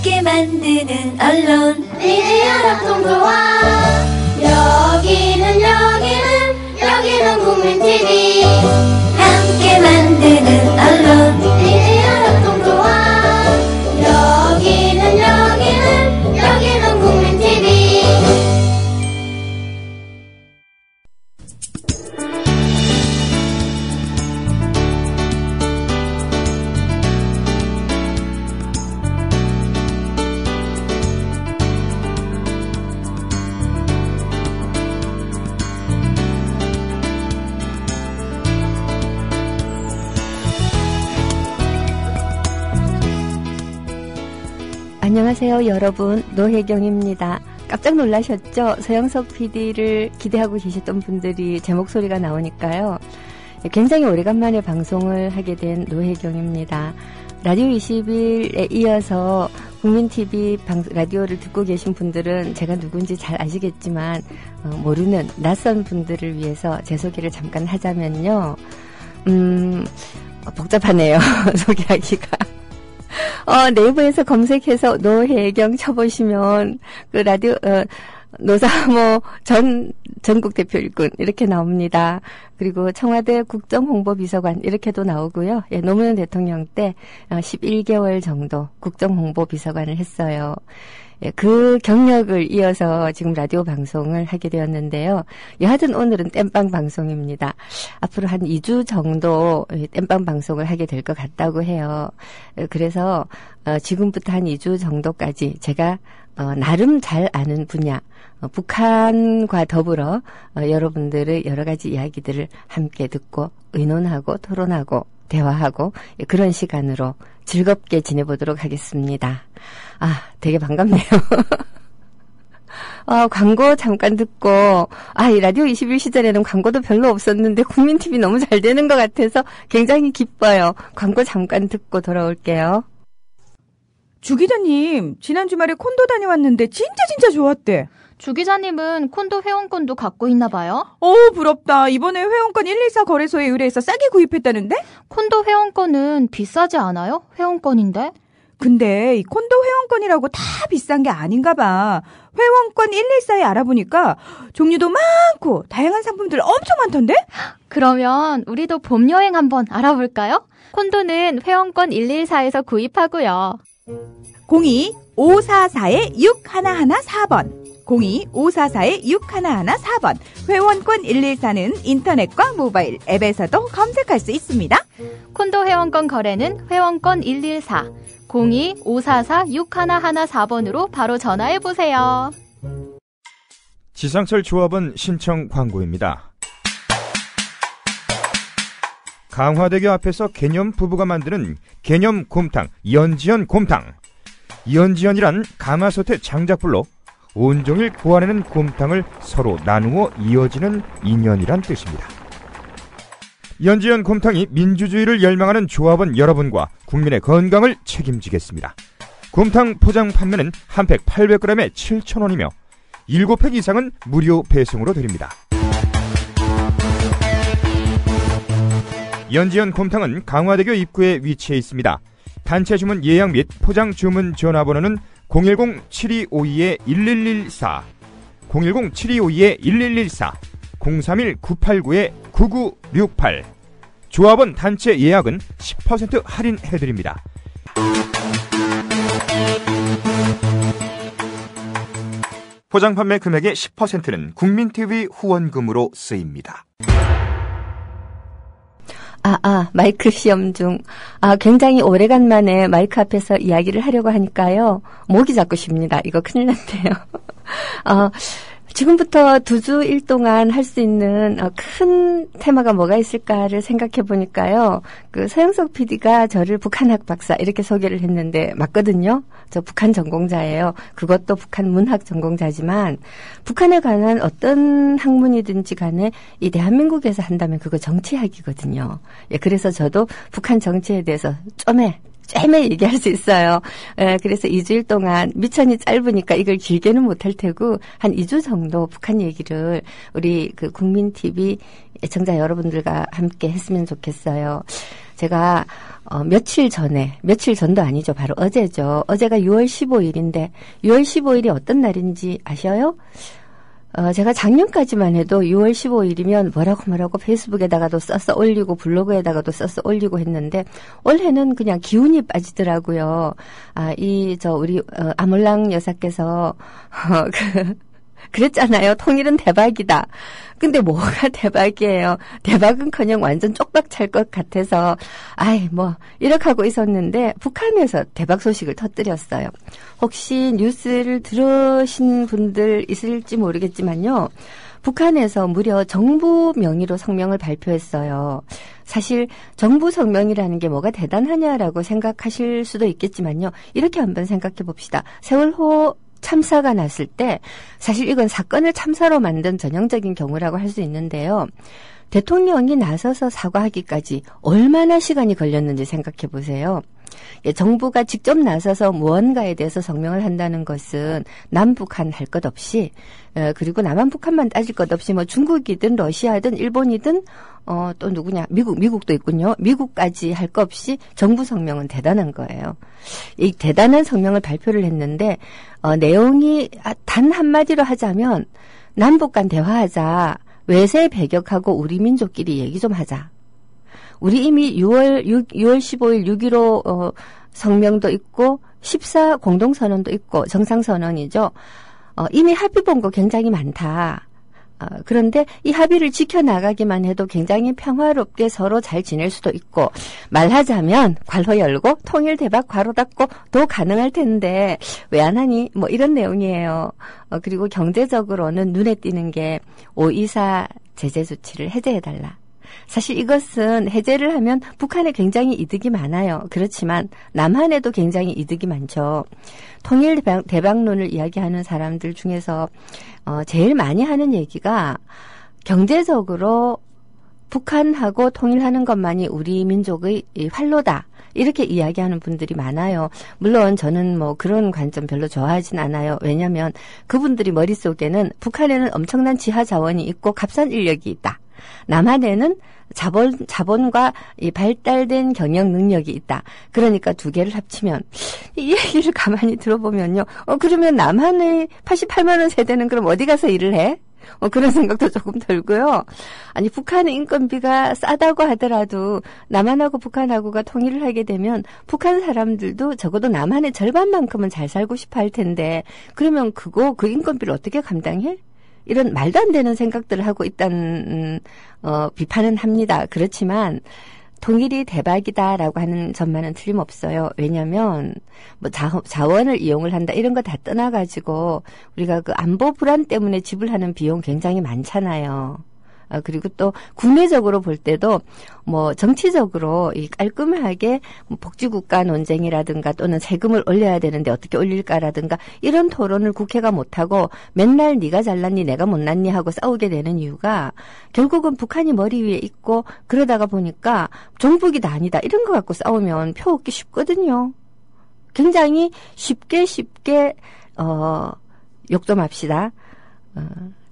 함께 만드는 언론 니네 연합동조화 여기는 국민TV 함께 만드는 언론 니네 연합동조화 여기는 국민TV. 안녕하세요 여러분, 노혜경입니다. 깜짝 놀라셨죠? 서영석 PD를 기대하고 계셨던 분들이 제 목소리가 나오니까요. 굉장히 오래간만에 방송을 하게 된 노혜경입니다. 라디오 20일에 이어서 국민TV 라디오를 듣고 계신 분들은 제가 누군지 잘 아시겠지만 모르는 낯선 분들을 위해서 제 소개를 잠깐 하자면요. 복잡하네요. 소개하기가. 네이버에서 검색해서 노혜경 쳐보시면 그 라디오 노사모 전국 대표 일꾼 이렇게 나옵니다. 그리고 청와대 국정홍보비서관 이렇게도 나오고요. 예, 노무현 대통령 때 11개월 정도 국정홍보비서관을 했어요. 예, 그 경력을 이어서 지금 라디오 방송을 하게 되었는데요. 여하튼 오늘은 땜빵 방송입니다. 앞으로 한 2주 정도 땜빵 방송을 하게 될 것 같다고 해요. 그래서 지금부터 한 2주 정도까지 제가 나름 잘 아는 분야, 북한과 더불어 여러분들의 여러 가지 이야기들을 함께 듣고 의논하고 토론하고 대화하고 그런 시간으로 즐겁게 지내보도록 하겠습니다. 되게 반갑네요. 광고 잠깐 듣고, 이 라디오 21 시절에는 광고도 별로 없었는데 국민TV 너무 잘 되는 것 같아서 굉장히 기뻐요. 광고 잠깐 듣고 돌아올게요. 주 기자님, 지난 주말에 콘도 다녀왔는데 진짜 좋았대. 주 기자님은 콘도 회원권도 갖고 있나 봐요? 부럽다. 이번에 회원권 114 거래소에 의뢰해서 싸게 구입했다는데? 콘도 회원권은 비싸지 않아요? 회원권인데? 근데 이 콘도 회원권이라고 다 비싼 게 아닌가 봐. 회원권 114에 알아보니까 종류도 많고 다양한 상품들 엄청 많던데? 그러면 우리도 봄 여행 한번 알아볼까요? 콘도는 회원권 114에서 구입하고요. 02-544-6114번 02-544-6114번 회원권 114는 인터넷과 모바일 앱에서도 검색할 수 있습니다. 콘도 회원권 거래는 회원권 114 02-544-6114번으로 바로 전화해보세요. 지상철 조합원 신청 광고입니다. 강화대교 앞에서 개념 부부가 만드는 개념 곰탕 연지연 곰탕. 연지연이란 가마솥의 장작불로 온종일 구워내는 곰탕을 서로 나누어 이어지는 인연이란 뜻입니다. 연지연 곰탕이 민주주의를 열망하는 조합원 여러분과 국민의 건강을 책임지겠습니다. 곰탕 포장 판매는 한 팩 800g에 7,000원이며 7팩 이상은 무료 배송으로 드립니다. 연지연 곰탕은 강화대교 입구에 위치해 있습니다. 단체 주문 예약 및 포장 주문 전화번호는 010-7252-1114, 010-7252-1114, 031-989-9968. 조합원 단체 예약은 10% 할인해드립니다. 포장 판매 금액의 10%는 국민TV 후원금으로 쓰입니다. 마이크 시험 중. 굉장히 오래간만에 마이크 앞에서 이야기를 하려고 하니까요. 목이 자꾸 쉽니다. 이거 큰일 났네요. 지금부터 2주 1 동안 할 수 있는 큰 테마가 뭐가 있을까를 생각해 보니까요. 그 서영석 PD가 저를 북한학 박사 이렇게 소개를 했는데 맞거든요. 저 북한 전공자예요. 그것도 북한 문학 전공자지만 북한에 관한 어떤 학문이든지 간에 이 대한민국에서 한다면 그거 정치학이거든요. 예, 그래서 저도 북한 정치에 대해서 쫌에 얘기할 수 있어요. 그래서 2주일 동안 미천이 짧으니까 이걸 길게는 못할 테고 한 2주 정도 북한 얘기를 우리 그 국민TV 애청자 여러분들과 함께 했으면 좋겠어요. 제가 며칠 전도 아니죠. 바로 어제죠. 어제가 6월 15일인데 6월 15일이 어떤 날인지 아셔요? 제가 작년까지만 해도 6월 15일이면 뭐라고 페이스북에다가도 써서 올리고 블로그에다가도 써서 올리고 했는데 올해는 그냥 기운이 빠지더라고요. 우리 아몰랑 여사께서 그랬잖아요. 통일은 대박이다. 근데 뭐가 대박이에요. 대박은커녕 완전 쪽박 찰 것 같아서 이렇게 하고 있었는데 북한에서 대박 소식을 터뜨렸어요. 혹시 뉴스를 들으신 분들 있을지 모르겠지만요. 북한에서 무려 정부 명의로 성명을 발표했어요. 사실 정부 성명이라는 게 뭐가 대단하냐라고 생각하실 수도 있겠지만요. 이렇게 한번 생각해 봅시다. 세월호 참사가 났을 때 사실 이건 사건을 참사로 만든 전형적인 경우라고 할 수 있는데요. 대통령이 나서서 사과하기까지 얼마나 시간이 걸렸는지 생각해 보세요. 정부가 직접 나서서 무언가에 대해서 성명을 한다는 것은 남북한 할 것 없이 그리고 남한 북한만 따질 것 없이 뭐 중국이든 러시아든 일본이든 또 누구냐 미국도 있군요. 미국까지 할 것 없이 정부 성명은 대단한 거예요. 이 대단한 성명을 발표를 했는데 내용이 단 한마디로 하자면 남북 간 대화하자. 외세 배격하고 우리 민족끼리 얘기 좀 하자. 우리 이미 6월 15일 6.15 성명도 있고 14 공동선언도 있고 정상선언이죠. 이미 합의 본 거 굉장히 많다. 그런데 이 합의를 지켜나가기만 해도 굉장히 평화롭게 서로 잘 지낼 수도 있고 말하자면 괄호 열고 통일 대박 괄호 닫고 도 가능할 텐데 왜 안 하니? 뭐 이런 내용이에요. 그리고 경제적으로는 눈에 띄는 게 5.24 제재 조치를 해제해달라. 사실 이것은 해제를 하면 북한에 굉장히 이득이 많아요. 그렇지만 남한에도 굉장히 이득이 많죠. 통일 대박론을 이야기하는 사람들 중에서 제일 많이 하는 얘기가 경제적으로 북한하고 통일하는 것만이 우리 민족의 활로다. 이렇게 이야기하는 분들이 많아요. 물론 저는 뭐 그런 관점 별로 좋아하진 않아요. 왜냐하면 그분들이 머릿속에는 북한에는 엄청난 지하 자원이 있고 값싼 인력이 있다. 남한에는 자본과 이 발달된 경영 능력이 있다. 그러니까 두 개를 합치면 이 얘기를 가만히 들어보면요. 그러면 남한의 88만 원 세대는 그럼 어디 가서 일을 해? 그런 생각도 조금 들고요. 아니 북한의 인건비가 싸다고 하더라도 남한하고 북한하고가 통일을 하게 되면 북한 사람들도 적어도 남한의 절반만큼은 잘 살고 싶어 할 텐데 그러면 그 인건비를 어떻게 감당해? 이런 말도 안 되는 생각들을 하고 있다는 비판은 합니다. 그렇지만 통일이 대박이다라고 하는 점만은 틀림없어요. 왜냐하면 뭐 자원을 이용을 한다 이런 거 다 떠나가지고 우리가 그 안보 불안 때문에 지불하는 비용 굉장히 많잖아요. 그리고 또 국내적으로 볼 때도 뭐 정치적으로 이 깔끔하게 뭐 복지국가 논쟁이라든가 또는 세금을 올려야 되는데 어떻게 올릴까라든가 이런 토론을 국회가 못하고 맨날 네가 잘났니 내가 못났니 하고 싸우게 되는 이유가 결국은 북한이 머리 위에 있고 그러다가 보니까 종북이 다 아니다 이런 거 갖고 싸우면 표 얻기 쉽거든요. 굉장히 쉽게 욕 좀 합시다.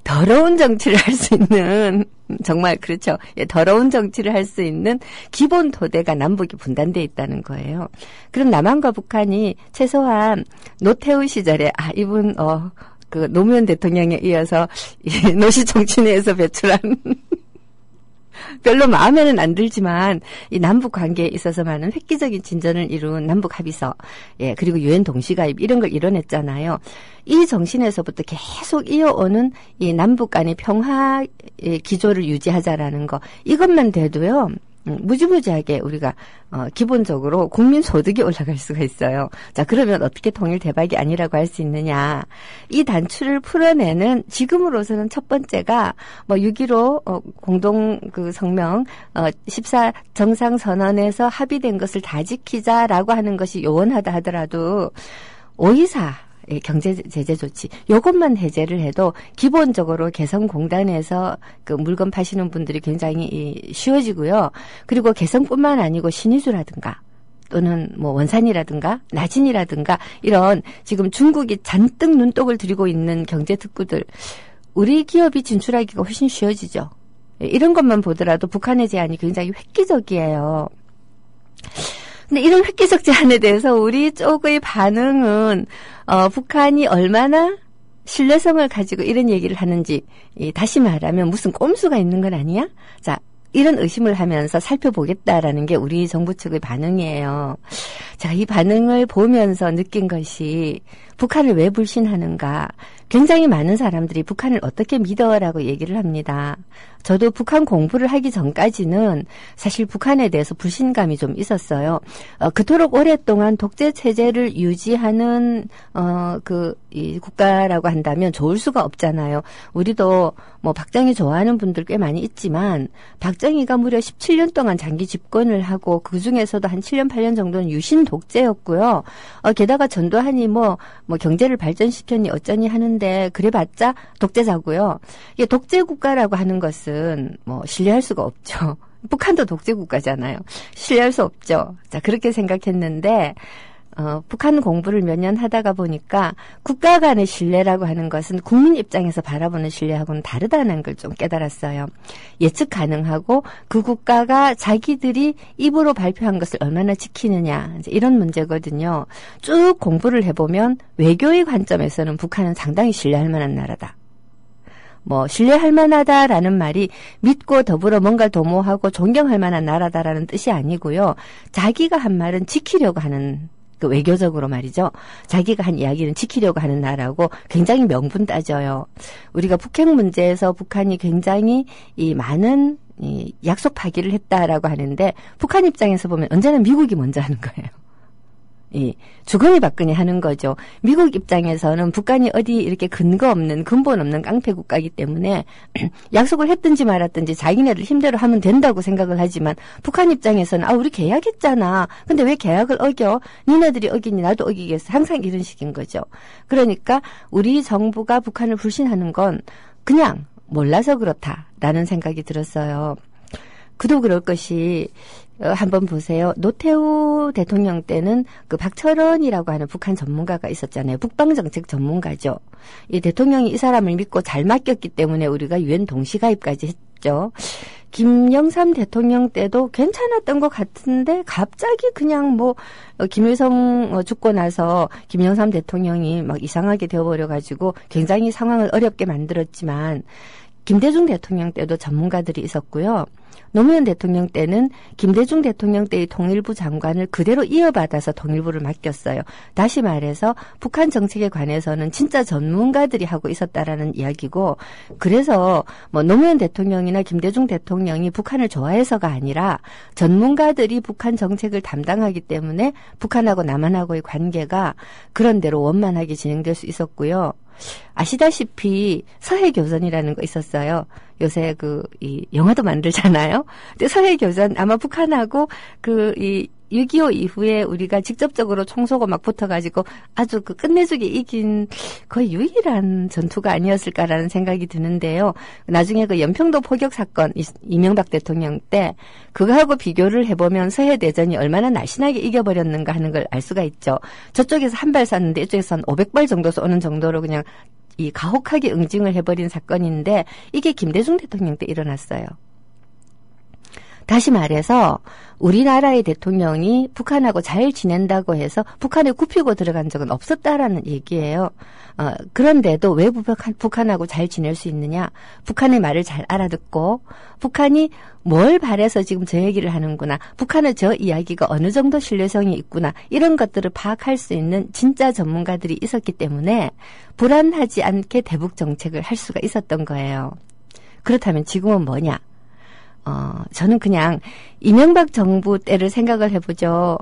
더러운 정치를 할 수 있는 정말 그렇죠. 더러운 정치를 할 수 있는 기본 토대가 남북이 분단돼 있다는 거예요. 그럼 남한과 북한이 최소한 노태우 시절에 이분 그 노무현 대통령에 이어서 노시정치내에서 배출한 별로 마음에는 안 들지만 이 남북 관계에 있어서 많은 획기적인 진전을 이룬 남북 합의서, 그리고 유엔 동시가입 이런 걸 이뤄냈잖아요. 이 정신에서부터 계속 이어오는 이 남북 간의 평화 기조를 유지하자라는 거 이것만 돼도요. 무지무지하게 우리가 기본적으로 국민 소득이 올라갈 수가 있어요. 자, 그러면 어떻게 통일 대박이 아니라고 할 수 있느냐? 이 단추를 풀어내는 지금으로서는 첫 번째가 뭐 6.15 공동 그 성명 14 정상 선언에서 합의된 것을 다 지키자라고 하는 것이 요원하다 하더라도 5.24 경제 제재 조치 요것만 해제를 해도 기본적으로 개성공단에서 그 물건 파시는 분들이 굉장히 쉬워지고요. 그리고 개성뿐만 아니고 신의주라든가 또는 뭐 원산이라든가 나진이라든가 이런 지금 중국이 잔뜩 눈독을 들이고 있는 경제 특구들 우리 기업이 진출하기가 훨씬 쉬워지죠. 이런 것만 보더라도 북한의 제안이 굉장히 획기적이에요. 근데 이런 획기적 제안에 대해서 우리 쪽의 반응은 북한이 얼마나 신뢰성을 가지고 이런 얘기를 하는지, 다시 말하면 무슨 꼼수가 있는 건 아니야? 자, 이런 의심을 하면서 살펴보겠다라는 게 우리 정부 측의 반응이에요. 자, 이 반응을 보면서 느낀 것이 북한을 왜 불신하는가? 굉장히 많은 사람들이 북한을 어떻게 믿어라고 얘기를 합니다. 저도 북한 공부를 하기 전까지는 사실 북한에 대해서 불신감이 좀 있었어요. 그토록 오랫동안 독재 체제를 유지하는 이 국가라고 한다면 좋을 수가 없잖아요. 우리도 뭐 박정희 좋아하는 분들 꽤 많이 있지만 박정희가 무려 17년 동안 장기 집권을 하고 그 중에서도 한 7년 8년 정도는 유신 독재였고요. 게다가 전두환이 뭐 경제를 발전시켰니 어쩌니 하는데 그래봤자 독재자고요. 이게 독재 국가라고 하는 것은 뭐 신뢰할 수가 없죠. 북한도 독재 국가잖아요. 신뢰할 수 없죠. 자, 그렇게 생각했는데 북한 공부를 몇 년 하다가 보니까 국가 간의 신뢰라고 하는 것은 국민 입장에서 바라보는 신뢰하고는 다르다는 걸 좀 깨달았어요. 예측 가능하고 그 국가가 자기들이 입으로 발표한 것을 얼마나 지키느냐, 이제 이런 문제거든요. 쭉 공부를 해보면 외교의 관점에서는 북한은 상당히 신뢰할 만한 나라다. 뭐 신뢰할 만하다라는 말이 믿고 더불어 뭔가를 도모하고 존경할 만한 나라다라는 뜻이 아니고요. 자기가 한 말은 지키려고 하는, 그 외교적으로 말이죠. 자기가 한 이야기는 지키려고 하는 나라고 굉장히 명분 따져요. 우리가 북핵 문제에서 북한이 굉장히 이 많은 이 약속 파기를 했다라고 하는데 북한 입장에서 보면 언제나 미국이 먼저 하는 거예요. 이 주거니 받거니 하는 거죠. 미국 입장에서는 북한이 어디 이렇게 근거 없는, 근본 없는 깡패 국가이기 때문에 약속을 했든지 말았든지 자기네들 힘대로 하면 된다고 생각을 하지만 북한 입장에서는 우리 계약했잖아. 근데 왜 계약을 어겨? 니네들이 어기니 나도 어기겠어. 항상 이런 식인 거죠. 그러니까 우리 정부가 북한을 불신하는 건 그냥 몰라서 그렇다라는 생각이 들었어요. 그도 그럴 것이 한번 보세요. 노태우 대통령 때는 그 박철원이라고 하는 북한 전문가가 있었잖아요. 북방정책 전문가죠. 이 대통령이 이 사람을 믿고 잘 맡겼기 때문에 우리가 유엔 동시가입까지 했죠. 김영삼 대통령 때도 괜찮았던 것 같은데 갑자기 그냥 뭐 김일성 죽고 나서 김영삼 대통령이 막 이상하게 되어버려가지고 굉장히 상황을 어렵게 만들었지만 김대중 대통령 때도 전문가들이 있었고요. 노무현 대통령 때는 김대중 대통령 때의 통일부 장관을 그대로 이어받아서 통일부를 맡겼어요. 다시 말해서 북한 정책에 관해서는 진짜 전문가들이 하고 있었다라는 이야기고, 그래서 뭐 노무현 대통령이나 김대중 대통령이 북한을 좋아해서가 아니라 전문가들이 북한 정책을 담당하기 때문에 북한하고 남한하고의 관계가 그런대로 원만하게 진행될 수 있었고요. 아시다시피 서해교전이라는 거 있었어요. 요새 이 영화도 만들잖아요. 근데 서해교전 아마 북한하고 6.25 이후에 우리가 직접적으로 총 쏘고 막 붙어가지고 아주 끝내주게 이긴 거의 유일한 전투가 아니었을까라는 생각이 드는데요. 나중에 연평도 포격 사건, 이명박 대통령 때 그거하고 비교를 해보면 서해대전이 얼마나 날씬하게 이겨버렸는가 하는 걸 알 수가 있죠. 저쪽에서 한 발 쐈는데 이쪽에서 한 500발 정도 쏘는 정도로 그냥 이 가혹하게 응징을 해버린 사건인데 이게 김대중 대통령 때 일어났어요. 다시 말해서 우리나라의 대통령이 북한하고 잘 지낸다고 해서 북한에 굽히고 들어간 적은 없었다라는 얘기예요. 그런데도 왜 북한하고 잘 지낼 수 있느냐? 북한의 말을 잘 알아듣고 북한이 뭘 바래서 지금 저 얘기를 하는구나. 북한의 저 이야기가 어느 정도 신뢰성이 있구나. 이런 것들을 파악할 수 있는 진짜 전문가들이 있었기 때문에 불안하지 않게 대북 정책을 할 수가 있었던 거예요. 그렇다면 지금은 뭐냐? 저는 그냥 이명박 정부 때를 생각을 해보죠.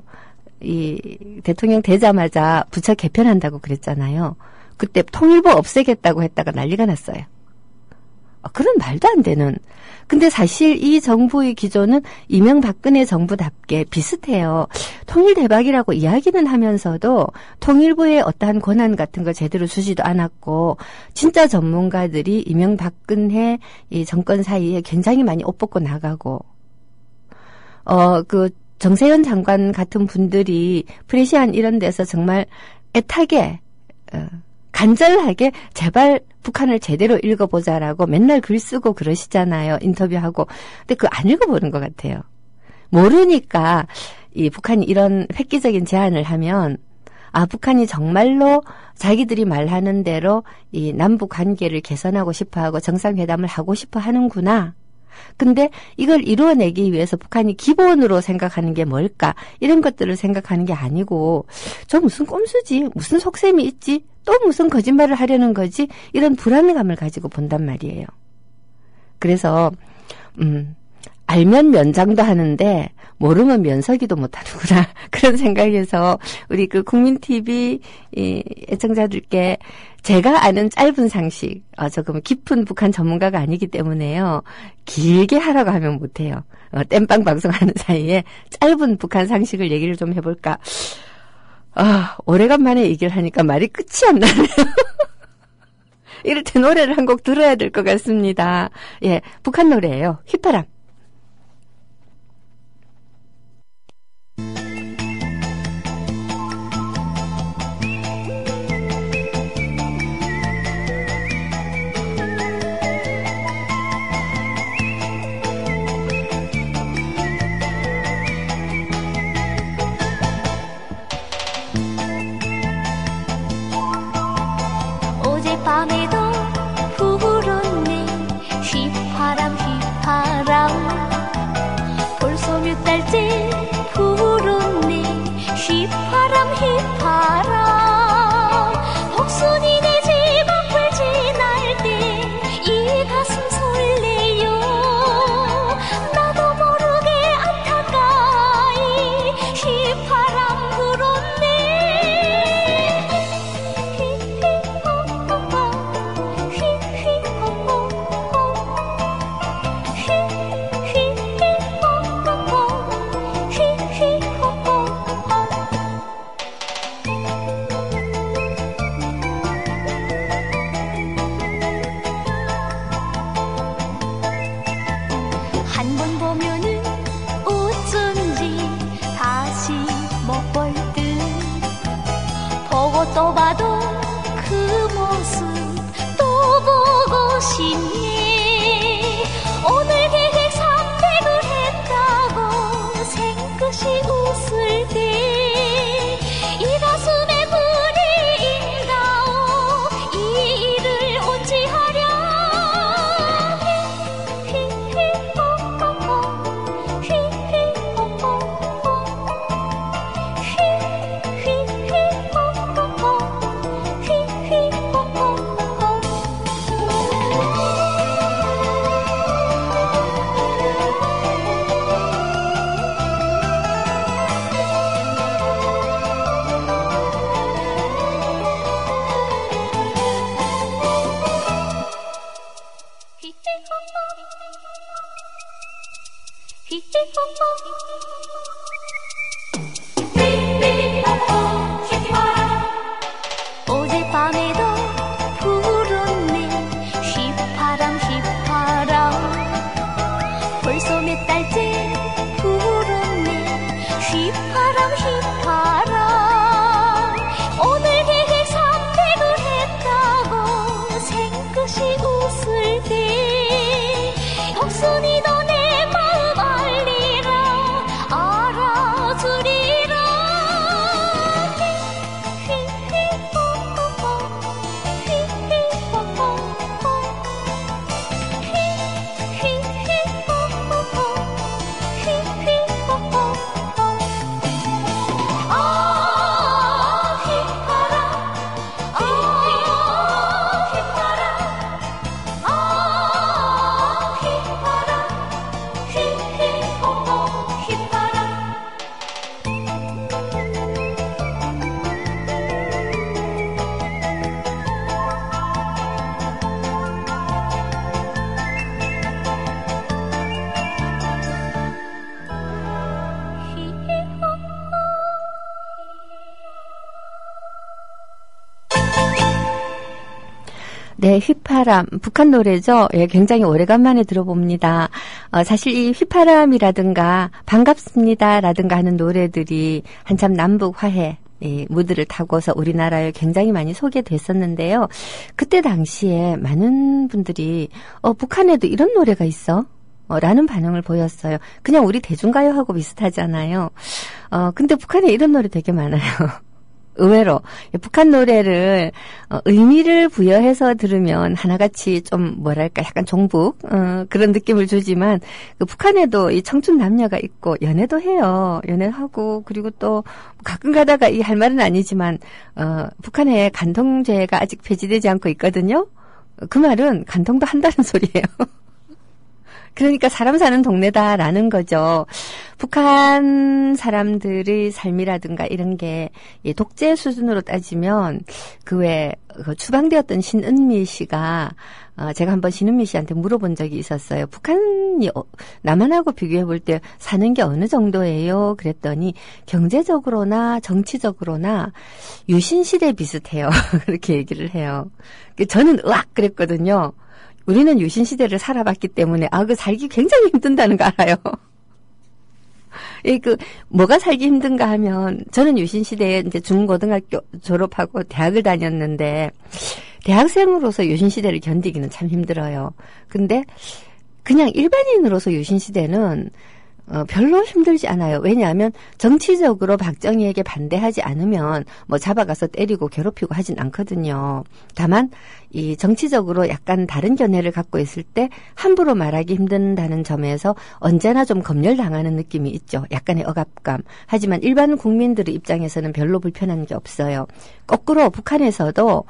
이 대통령 되자마자 부처 개편한다고 그랬잖아요. 그때 통일부 없애겠다고 했다가 난리가 났어요. 그런 말도 안 되는. 근데 사실 이 정부의 기조는 이명박근혜 정부답게 비슷해요. 통일 대박이라고 이야기는 하면서도 통일부의 어떠한 권한 같은 걸 제대로 주지도 않았고 진짜 전문가들이 이명박근혜 이 정권 사이에 굉장히 많이 옷 벗고 나가고 정세현 장관 같은 분들이 프레시안 이런 데서 정말 애타게 간절하게 제발 북한을 제대로 읽어보자라고 맨날 글 쓰고 그러시잖아요. 인터뷰하고. 근데 그거 안 읽어보는 것 같아요. 모르니까 이 북한이 이런 획기적인 제안을 하면 북한이 정말로 자기들이 말하는 대로 이 남북 관계를 개선하고 싶어하고 정상회담을 하고 싶어 하는구나. 근데 이걸 이루어내기 위해서 북한이 기본으로 생각하는 게 뭘까? 이런 것들을 생각하는 게 아니고 저 무슨 꼼수지? 무슨 속셈이 있지? 또 무슨 거짓말을 하려는 거지? 이런 불안감을 가지고 본단 말이에요. 그래서 알면 면장도 하는데 모르면 면서기도 못하는구나 그런 생각에서 우리 그 국민TV 애청자들께 제가 아는 짧은 상식, 조금 깊은 북한 전문가가 아니기 때문에요. 길게 하라고 하면 못해요. 땜빵 방송하는 사이에 짧은 북한 상식을 얘기를 좀 해볼까. 오래간만에 얘기를 하니까 말이 끝이 안 나네요. 이럴 때 노래를 한 곡 들어야 될 것 같습니다. 예, 북한 노래예요. 휘파람. 어젯밤에도 불었네 휘파람 휘파람 벌써 몇 달째 불었네 휘파람 휘파람 복순이 내 집 앞을 지날 때 이 가슴 설레요 나도 모르게 안타까이 휘파람 불었네 한 번 보면은 어쩐지 다시 못 볼 듯 보고 또 봐도 그 모습 또 보고 싶네 오늘 계획 300을 했다고 생긋이 웃을 때 이 가슴에 불이 인다오 이 일을 어찌하랴 어젯밤에도 불었네 휘파람 휘파람 벌써 몇 달째 불었네 휘파람 휘파람 오늘 계획 300을 했다고 생긋이 웃을 때 복순이 너 내 마음 알리라 알아주리라 네, 휘파람. 북한 노래죠. 예, 굉장히 오래간만에 들어봅니다. 사실 이 휘파람이라든가 반갑습니다라든가 하는 노래들이 한참 남북 화해, 무드를 타고서 우리나라에 굉장히 많이 소개됐었는데요. 그때 당시에 많은 분들이 북한에도 이런 노래가 있어? 라는 반응을 보였어요. 그냥 우리 대중가요하고 비슷하잖아요. 근데 북한에 이런 노래 되게 많아요. 의외로 북한 노래를 의미를 부여해서 들으면 하나같이 좀 뭐랄까 약간 종북 그런 느낌을 주지만 그 북한에도 이 청춘 남녀가 있고 연애도 해요. 연애하고 그리고 또 가끔 가다가 이 할 말은 아니지만 북한에 간통죄가 아직 폐지되지 않고 있거든요. 그 말은 간통도 한다는 소리예요. 그러니까 사람 사는 동네다라는 거죠. 북한 사람들의 삶이라든가 이런 게 독재 수준으로 따지면 그 외 추방되었던 신은미 씨가 제가 한번 신은미 씨한테 물어본 적이 있었어요. 북한이 남한하고 비교해 볼 때 사는 게 어느 정도예요? 그랬더니 경제적으로나 정치적으로나 유신시대 비슷해요. 그렇게 얘기를 해요. 저는 으악 그랬거든요. 우리는 유신시대를 살아봤기 때문에, 그 살기 굉장히 힘든다는 거 알아요. 뭐가 살기 힘든가 하면, 저는 유신시대에 이제 중고등학교 졸업하고 대학을 다녔는데, 대학생으로서 유신시대를 견디기는 참 힘들어요. 근데, 그냥 일반인으로서 유신시대는, 별로 힘들지 않아요. 왜냐하면 정치적으로 박정희에게 반대하지 않으면 뭐 잡아가서 때리고 괴롭히고 하진 않거든요. 다만 이 정치적으로 약간 다른 견해를 갖고 있을 때 함부로 말하기 힘든다는 점에서 언제나 좀 검열당하는 느낌이 있죠. 약간의 억압감. 하지만 일반 국민들의 입장에서는 별로 불편한 게 없어요. 거꾸로 북한에서도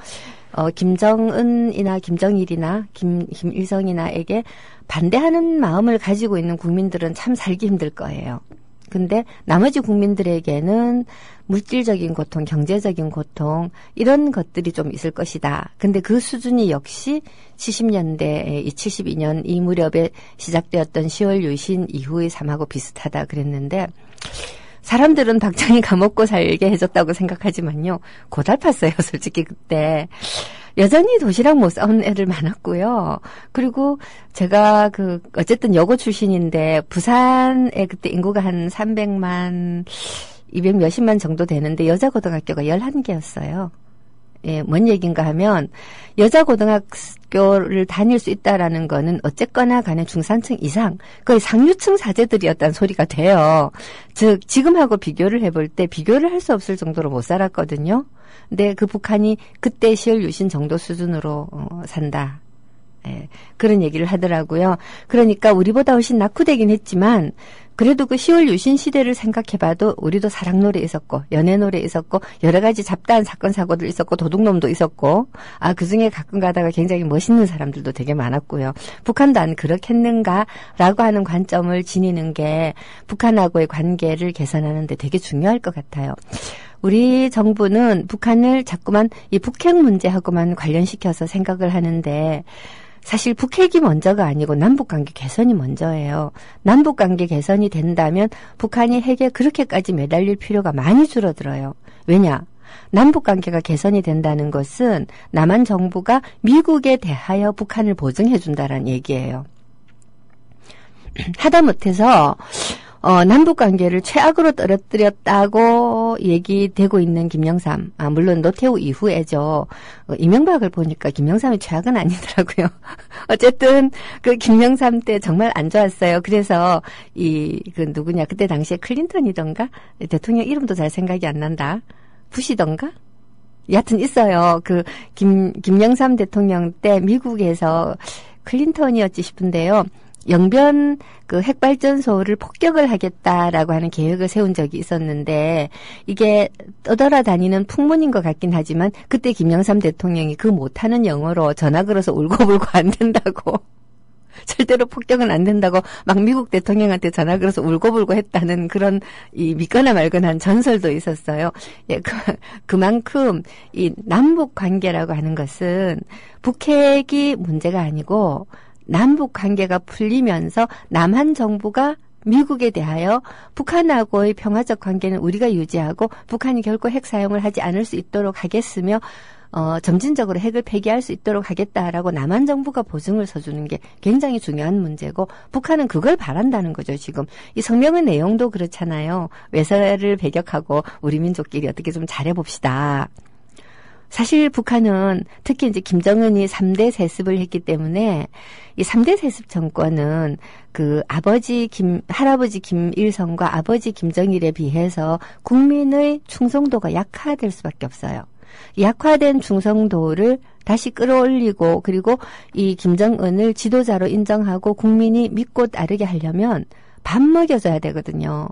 김정은이나 김정일이나 김일성이나에게 반대하는 마음을 가지고 있는 국민들은 참 살기 힘들 거예요. 근데 나머지 국민들에게는 물질적인 고통, 경제적인 고통 이런 것들이 좀 있을 것이다. 근데 그 수준이 역시 70년대, 72년 이 무렵에 시작되었던 10월 유신 이후의 삶하고 비슷하다 그랬는데 사람들은 박정희가 먹고 살게 해줬다고 생각하지만요. 고달팠어요. 솔직히 그때. 여전히 도시락 못 싸온 애들 많았고요. 그리고 제가 어쨌든 여고 출신인데 부산에 그때 인구가 한 300만, 200 몇십만 정도 되는데 여자 고등학교가 11개였어요. 예, 뭔 얘기인가 하면 여자 고등학교를 다닐 수 있다라는 거는 어쨌거나 간에 중산층 이상 거의 상류층 사제들이었다는 소리가 돼요. 즉 지금하고 비교를 해볼 때 비교를 할 수 없을 정도로 못 살았거든요. 근데 그 북한이 그때 10월 유신 정도 수준으로 산다. 예, 그런 얘기를 하더라고요. 그러니까 우리보다 훨씬 낙후되긴 했지만 그래도 그 10월 유신 시대를 생각해봐도 우리도 사랑 노래 있었고 연애 노래 있었고 여러 가지 잡다한 사건 사고들 있었고 도둑놈도 있었고 그중에 가끔 가다가 굉장히 멋있는 사람들도 되게 많았고요. 북한도 안 그렇겠는가라고 하는 관점을 지니는 게 북한하고의 관계를 개선하는 데 되게 중요할 것 같아요. 우리 정부는 북한을 자꾸만 이 북핵 문제하고만 관련시켜서 생각을 하는데 사실 북핵이 먼저가 아니고 남북관계 개선이 먼저예요. 남북관계 개선이 된다면 북한이 핵에 그렇게까지 매달릴 필요가 많이 줄어들어요. 왜냐? 남북관계가 개선이 된다는 것은 남한 정부가 미국에 대하여 북한을 보증해준다는 얘기예요. 하다못해서 남북관계를 최악으로 떨어뜨렸다고 얘기되고 있는 김영삼. 물론 노태우 이후에죠. 이명박을 보니까 김영삼이 최악은 아니더라고요. 어쨌든 그 김영삼 때 정말 안 좋았어요. 그래서 누구냐 그때 당시에 클린턴이던가 대통령 이름도 잘 생각이 안 난다. 부시던가? 여하튼 있어요. 김영삼 대통령 때 미국에서 클린턴이었지 싶은데요. 영변 핵발전소를 폭격을 하겠다라고 하는 계획을 세운 적이 있었는데 이게 떠돌아다니는 풍문인 것 같긴 하지만 그때 김영삼 대통령이 그 못하는 영어로 전화 걸어서 울고불고 안 된다고 절대로 폭격은 안 된다고 막 미국 대통령한테 전화 걸어서 울고불고 했다는 그런 믿거나 말거나 한 전설도 있었어요. 예, 그만큼 이 남북 관계라고 하는 것은 북핵이 문제가 아니고 남북 관계가 풀리면서 남한 정부가 미국에 대하여 북한하고의 평화적 관계는 우리가 유지하고 북한이 결코 핵 사용을 하지 않을 수 있도록 하겠으며 점진적으로 핵을 폐기할 수 있도록 하겠다라고 남한 정부가 보증을 서주는 게 굉장히 중요한 문제고 북한은 그걸 바란다는 거죠. 지금 이 성명의 내용도 그렇잖아요. 외세를 배격하고 우리 민족끼리 어떻게 좀 잘해봅시다. 사실 북한은 특히 이제 김정은이 3대 세습을 했기 때문에 이 3대 세습 정권은 그 할아버지 김일성과 아버지 김정일에 비해서 국민의 충성도가 약화될 수밖에 없어요. 약화된 충성도를 다시 끌어올리고 그리고 이 김정은을 지도자로 인정하고 국민이 믿고 따르게 하려면 밥 먹여줘야 되거든요.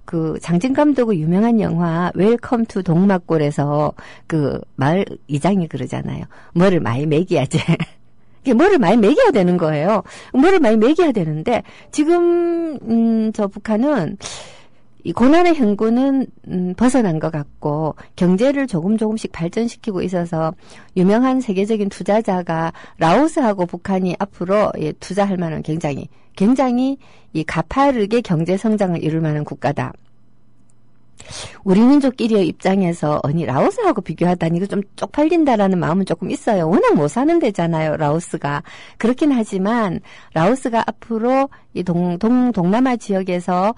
그 장진 감독의 유명한 영화 웰컴 투 동막골에서 그 마을 이장이 그러잖아요. 뭐를 많이 먹여야지. 뭐를 많이 먹여야 되는 거예요. 뭐를 많이 먹여야 되는데 지금 저 북한은 이 고난의 행군은 벗어난 것 같고 경제를 조금씩 발전시키고 있어서 유명한 세계적인 투자자가 라오스하고 북한이 앞으로 투자할 만한 굉장히 이 가파르게 경제 성장을 이룰 만한 국가다. 우리 민족끼리의 입장에서 라오스하고 비교하다니 이거 좀 쪽팔린다라는 마음은 조금 있어요. 워낙 못 사는 데잖아요, 라오스가. 그렇긴 하지만 라오스가 앞으로 이 동남아 지역에서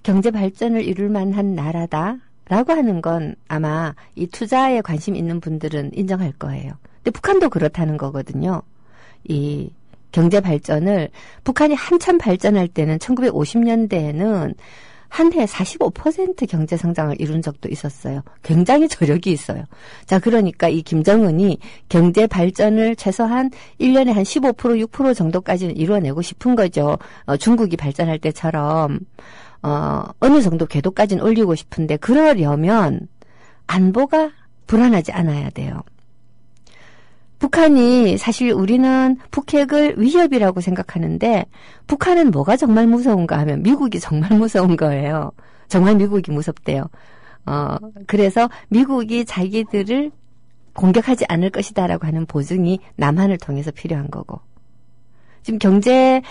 경제 발전을 이룰 만한 나라다라고 하는 건 아마 이 투자에 관심 있는 분들은 인정할 거예요. 근데 북한도 그렇다는 거거든요. 이 경제 발전을 북한이 한참 발전할 때는 1950년대에는 한 해 45% 경제 성장을 이룬 적도 있었어요. 굉장히 저력이 있어요. 자, 그러니까 이 김정은이 경제 발전을 최소한 1년에 한 15% 6% 정도까지는 이루어내고 싶은 거죠. 중국이 발전할 때처럼 어느 정도 궤도까지는 올리고 싶은데 그러려면 안보가 불안하지 않아야 돼요. 북한이 사실 우리는 북핵을 위협이라고 생각하는데 북한은 뭐가 정말 무서운가 하면 미국이 정말 무서운 거예요. 정말 미국이 무섭대요. 그래서 미국이 자기들을 공격하지 않을 것이다라고 하는 보증이 남한을 통해서 필요한 거고. 지금 경제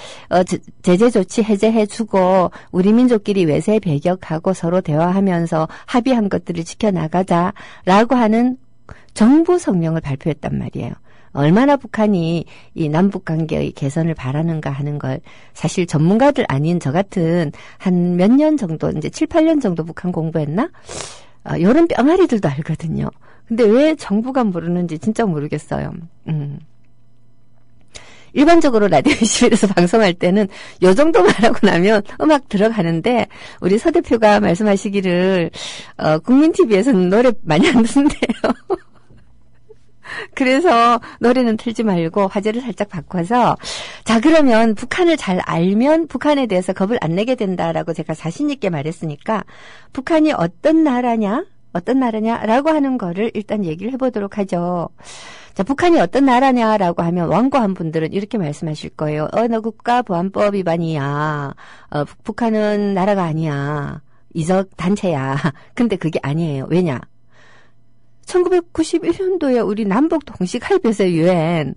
제재 조치 해제해주고 우리 민족끼리 외세 배격하고 서로 대화하면서 합의한 것들을 지켜나가자라고 하는 정부 성명을 발표했단 말이에요. 얼마나 북한이 이 남북 관계의 개선을 바라는가 하는 걸 사실 전문가들 아닌 저 같은 한 몇 년 정도 이제 7, 8년 정도 북한 공부했나? 이런 뿅아리들도 알거든요. 근데 왜 정부가 모르는지 진짜 모르겠어요. 일반적으로 라디오 21에서 방송할 때는 요 정도 말하고 나면 음악 들어가는데 우리 서 대표가 말씀하시기를 국민TV에서는 노래 많이 안 듣는데요. 그래서 노래는 틀지 말고 화제를 살짝 바꿔서 자 그러면 북한을 잘 알면 북한에 대해서 겁을 안 내게 된다라고 제가 자신 있게 말했으니까 북한이 어떤 나라냐라고 하는 거를 일단 얘기를 해보도록 하죠. 자, 북한이 어떤 나라냐라고 하면 완고한 분들은 이렇게 말씀하실 거예요. 너 국가보안법 위반이야. 북한은 나라가 아니야. 이적 단체야. 근데 그게 아니에요. 왜냐? 1991년도에 우리 남북 동식 합의서 유엔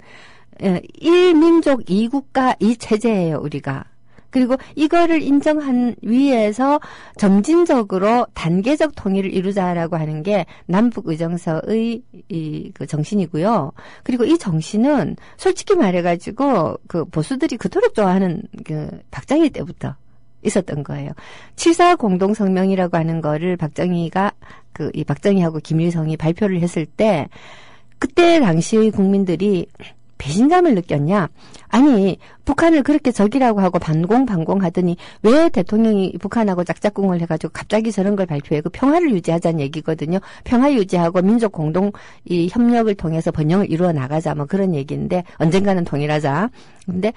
1민족 2국가 2체제예요, 우리가. 그리고 이거를 인정한 위에서 점진적으로 단계적 통일을 이루자라고 하는 게 남북의정서의 그 정신이고요. 그리고 이 정신은 솔직히 말해가지고 그 보수들이 그토록 좋아하는 그 박정희 때부터 있었던 거예요. 7.4 공동성명이라고 하는 거를 이 박정희하고 김일성이 발표를 했을 때, 그때 당시 국민들이 배신감을 느꼈냐? 아니, 북한을 그렇게 적이라고 하고 반공하더니 왜 대통령이 북한하고 짝짝꿍을 해가지고 갑자기 저런 걸 발표해? 그 평화를 유지하자는 얘기거든요. 평화 유지하고 민족 공동 이 협력을 통해서 번영을 이루어 나가자, 뭐 그런 얘기인데, 언젠가는 통일하자. 근데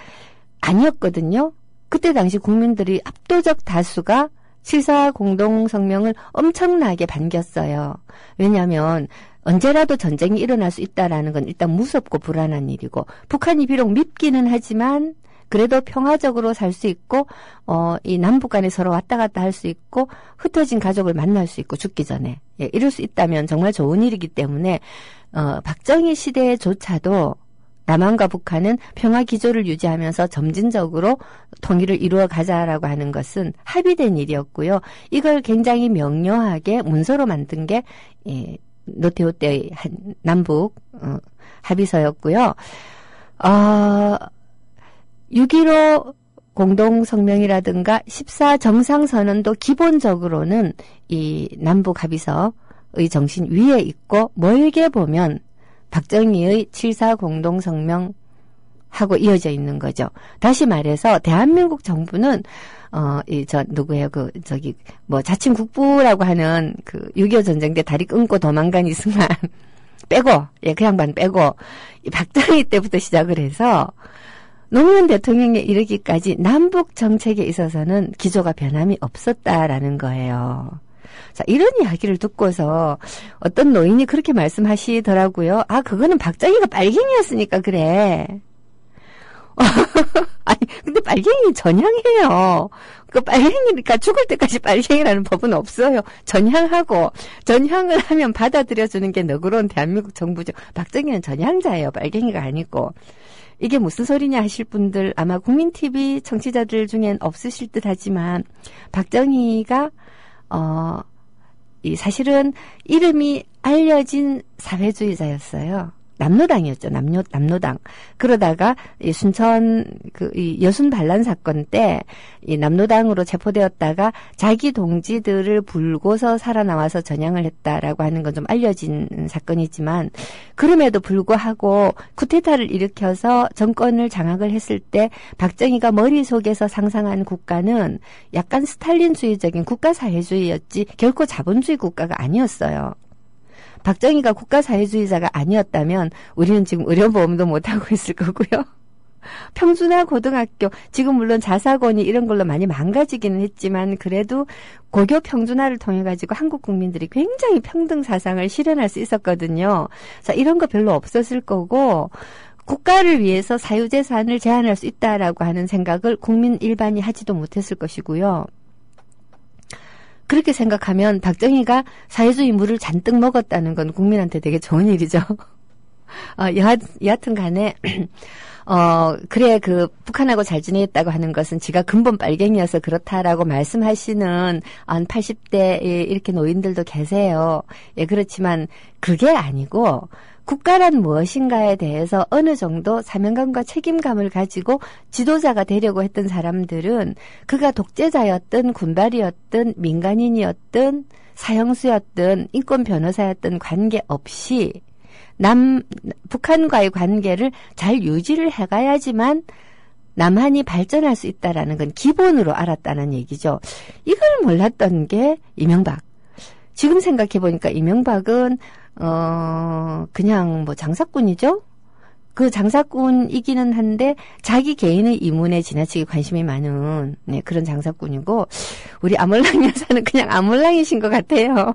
아니었거든요. 그때 당시 국민들이 압도적 다수가 7.4 공동성명을 엄청나게 반겼어요. 왜냐하면 언제라도 전쟁이 일어날 수 있다라는 건 일단 무섭고 불안한 일이고 북한이 비록 밉기는 하지만 그래도 평화적으로 살 수 있고 이 남북 간에 서로 왔다 갔다 할 수 있고 흩어진 가족을 만날 수 있고 죽기 전에 이럴 수 있다면 정말 좋은 일이기 때문에 박정희 시대조차도 남한과 북한은 평화 기조를 유지하면서 점진적으로 통일을 이루어 가자라고 하는 것은 합의된 일이었고요. 이걸 굉장히 명료하게 문서로 만든 게 노태우 때의 남북 합의서였고요. 6.15 공동성명이라든가 14 정상선언도 기본적으로는 이 남북 합의서의 정신 위에 있고 멀게 보면 박정희의 7.4 공동성명 하고 이어져 있는 거죠. 다시 말해서 대한민국 정부는 누구예요? 자칭 국부라고 하는 6.25 전쟁 때 다리 끊고 도망간 이승만 빼고, 그 양반 빼고 박정희 때부터 시작을 해서 노무현 대통령에 이르기까지 남북 정책에 있어서는 기조가 변함이 없었다라는 거예요. 자, 이런 이야기를 듣고서 어떤 노인이 그렇게 말씀하시더라고요. 그거는 박정희가 빨갱이였으니까 그래. 아니, 근데 빨갱이는 전향해요. 빨갱이니까 죽을 때까지 빨갱이라는 법은 없어요. 전향을 하면 받아들여주는 게 너그러운 대한민국 정부죠. 박정희는 전향자예요. 빨갱이가 아니고. 이게 무슨 소리냐 하실 분들 아마 국민TV 청취자들 중엔 없으실 듯 하지만 박정희가 사실은 이름이 알려진 사회주의자였어요. 남로당이었죠. 남로당. 그러다가 이 순천 이 여순 반란 사건 때 이 남로당으로 체포되었다가 자기 동지들을 불고서 살아나와서 전향을 했다라고 하는 건 좀 알려진 사건이지만 그럼에도 불구하고 쿠데타를 일으켜서 정권을 장악을 했을 때 박정희가 머릿속에서 상상한 국가는 약간 스탈린주의적인 국가사회주의였지 결코 자본주의 국가가 아니었어요. 박정희가 국가사회주의자가 아니었다면 우리는 지금 의료보험도 못하고 있을 거고요. 평준화 고등학교, 지금 물론 자사고니 이런 걸로 많이 망가지기는 했지만 그래도 고교 평준화를 통해 가지고 한국 국민들이 굉장히 평등 사상을 실현할 수 있었거든요. 자, 이런 거 별로 없었을 거고 국가를 위해서 사유재산을 제한할 수 있다라고 하는 생각을 국민 일반이 하지도 못했을 것이고요. 그렇게 생각하면 박정희가 사회주의 물을 잔뜩 먹었다는 건 국민한테 되게 좋은 일이죠. 여하튼 간에, 그래, 북한하고 잘 지냈다고 하는 것은 지가 근본 빨갱이여서 그렇다라고 말씀하시는 한 80대 이렇게 노인들도 계세요. 예, 그렇지만 그게 아니고, 국가란 무엇인가에 대해서 어느 정도 사명감과 책임감을 가지고 지도자가 되려고 했던 사람들은 그가 독재자였든 군발이었든 민간인이었든 사형수였든 인권 변호사였든 관계없이 북한과의 관계를 잘 유지를 해가야지만 남한이 발전할 수 있다라는 건 기본으로 알았다는 얘기죠. 이걸 몰랐던 게 이명박. 지금 생각해보니까 이명박은 그냥 장사꾼이죠? 그 장사꾼이기는 한데 자기 개인의 이문에 지나치게 관심이 많은 그런 장사꾼이고 우리 아몰랑 여사는 그냥 아몰랑이신 것 같아요.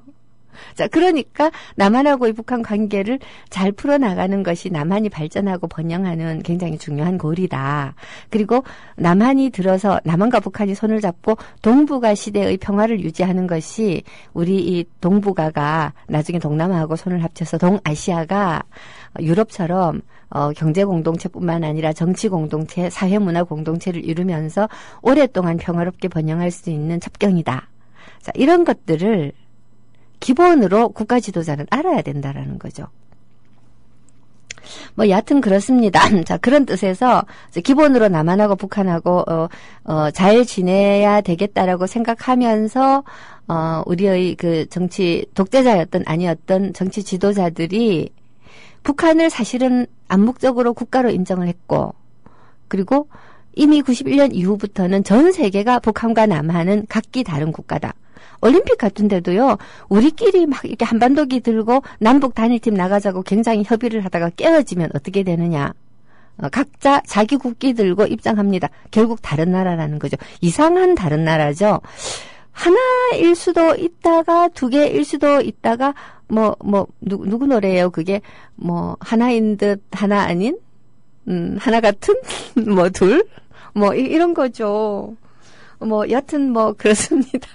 자, 그러니까 남한하고의 북한 관계를 잘 풀어나가는 것이 남한이 발전하고 번영하는 굉장히 중요한 고리다. 그리고 남한이 들어서 남한과 북한이 손을 잡고 동북아 시대의 평화를 유지하는 것이 우리 이 동북아가 나중에 동남아하고 손을 합쳐서 동아시아가 유럽처럼 경제 공동체뿐만 아니라 정치 공동체, 사회 문화 공동체를 이루면서 오랫동안 평화롭게 번영할 수 있는 첩경이다. 자, 이런 것들을 기본으로 국가 지도자는 알아야 된다라는 거죠. 여하튼 그렇습니다. 자, 그런 뜻에서 기본으로 남한하고 북한하고 잘 지내야 되겠다라고 생각하면서 우리의 정치 독재자였던 아니었던 정치 지도자들이 북한을 사실은 암묵적으로 국가로 인정을 했고 그리고 이미 91년 이후부터는 전 세계가 북한과 남한은 각기 다른 국가다. 올림픽 같은 데도요, 우리끼리 막 이렇게 한반도기 들고 남북 단일팀 나가자고 굉장히 협의를 하다가 깨어지면 어떻게 되느냐. 각자 자기 국기 들고 입장합니다. 결국 다른 나라라는 거죠. 이상한 다른 나라죠. 하나일 수도 있다가 두 개일 수도 있다가 누구 노래예요? 그게 하나인 듯 하나 아닌? 하나 같은? 둘? 이런 거죠. 여튼 그렇습니다.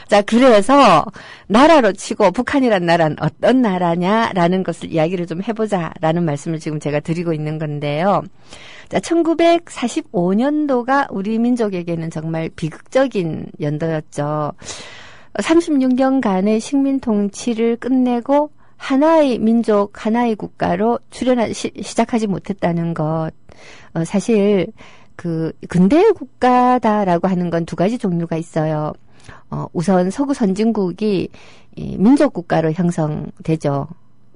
자, 그래서 나라로 치고 북한이란 나라는 어떤 나라냐라는 것을 이야기를 좀 해보자라는 말씀을 지금 제가 드리고 있는 건데요. 자, 1945년도가 우리 민족에게는 정말 비극적인 연도였죠. 36년간의 식민 통치를 끝내고 하나의 민족, 하나의 국가로 시작하지 못했다는 것. 사실 그 근대 국가다라고 하는 건 두 가지 종류가 있어요. 우선 서구 선진국이 이 민족 국가로 형성되죠.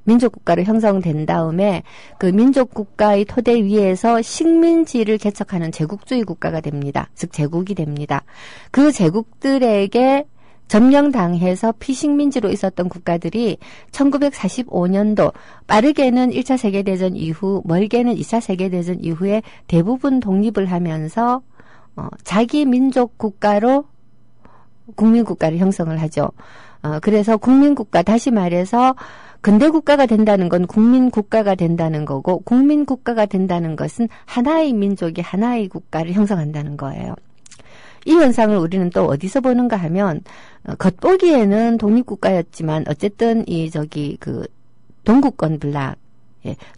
민족 국가로 형성된 다음에 그 민족 국가의 토대 위에서 식민지를 개척하는 제국주의 국가가 됩니다. 즉 제국이 됩니다. 그 제국들에게 점령당해서 피식민지로 있었던 국가들이 1945년도 빠르게는 1차 세계대전 이후 멀게는 2차 세계대전 이후에 대부분 독립을 하면서 자기 민족 국가로 국민국가를 형성을 하죠. 그래서 국민국가, 다시 말해서 근대 국가가 된다는 건 국민국가가 된다는 거고, 국민국가가 된다는 것은 하나의 민족이 하나의 국가를 형성한다는 거예요. 이 현상을 우리는 또 어디서 보는가 하면, 겉보기에는 독립국가였지만 어쨌든 동구권 블락,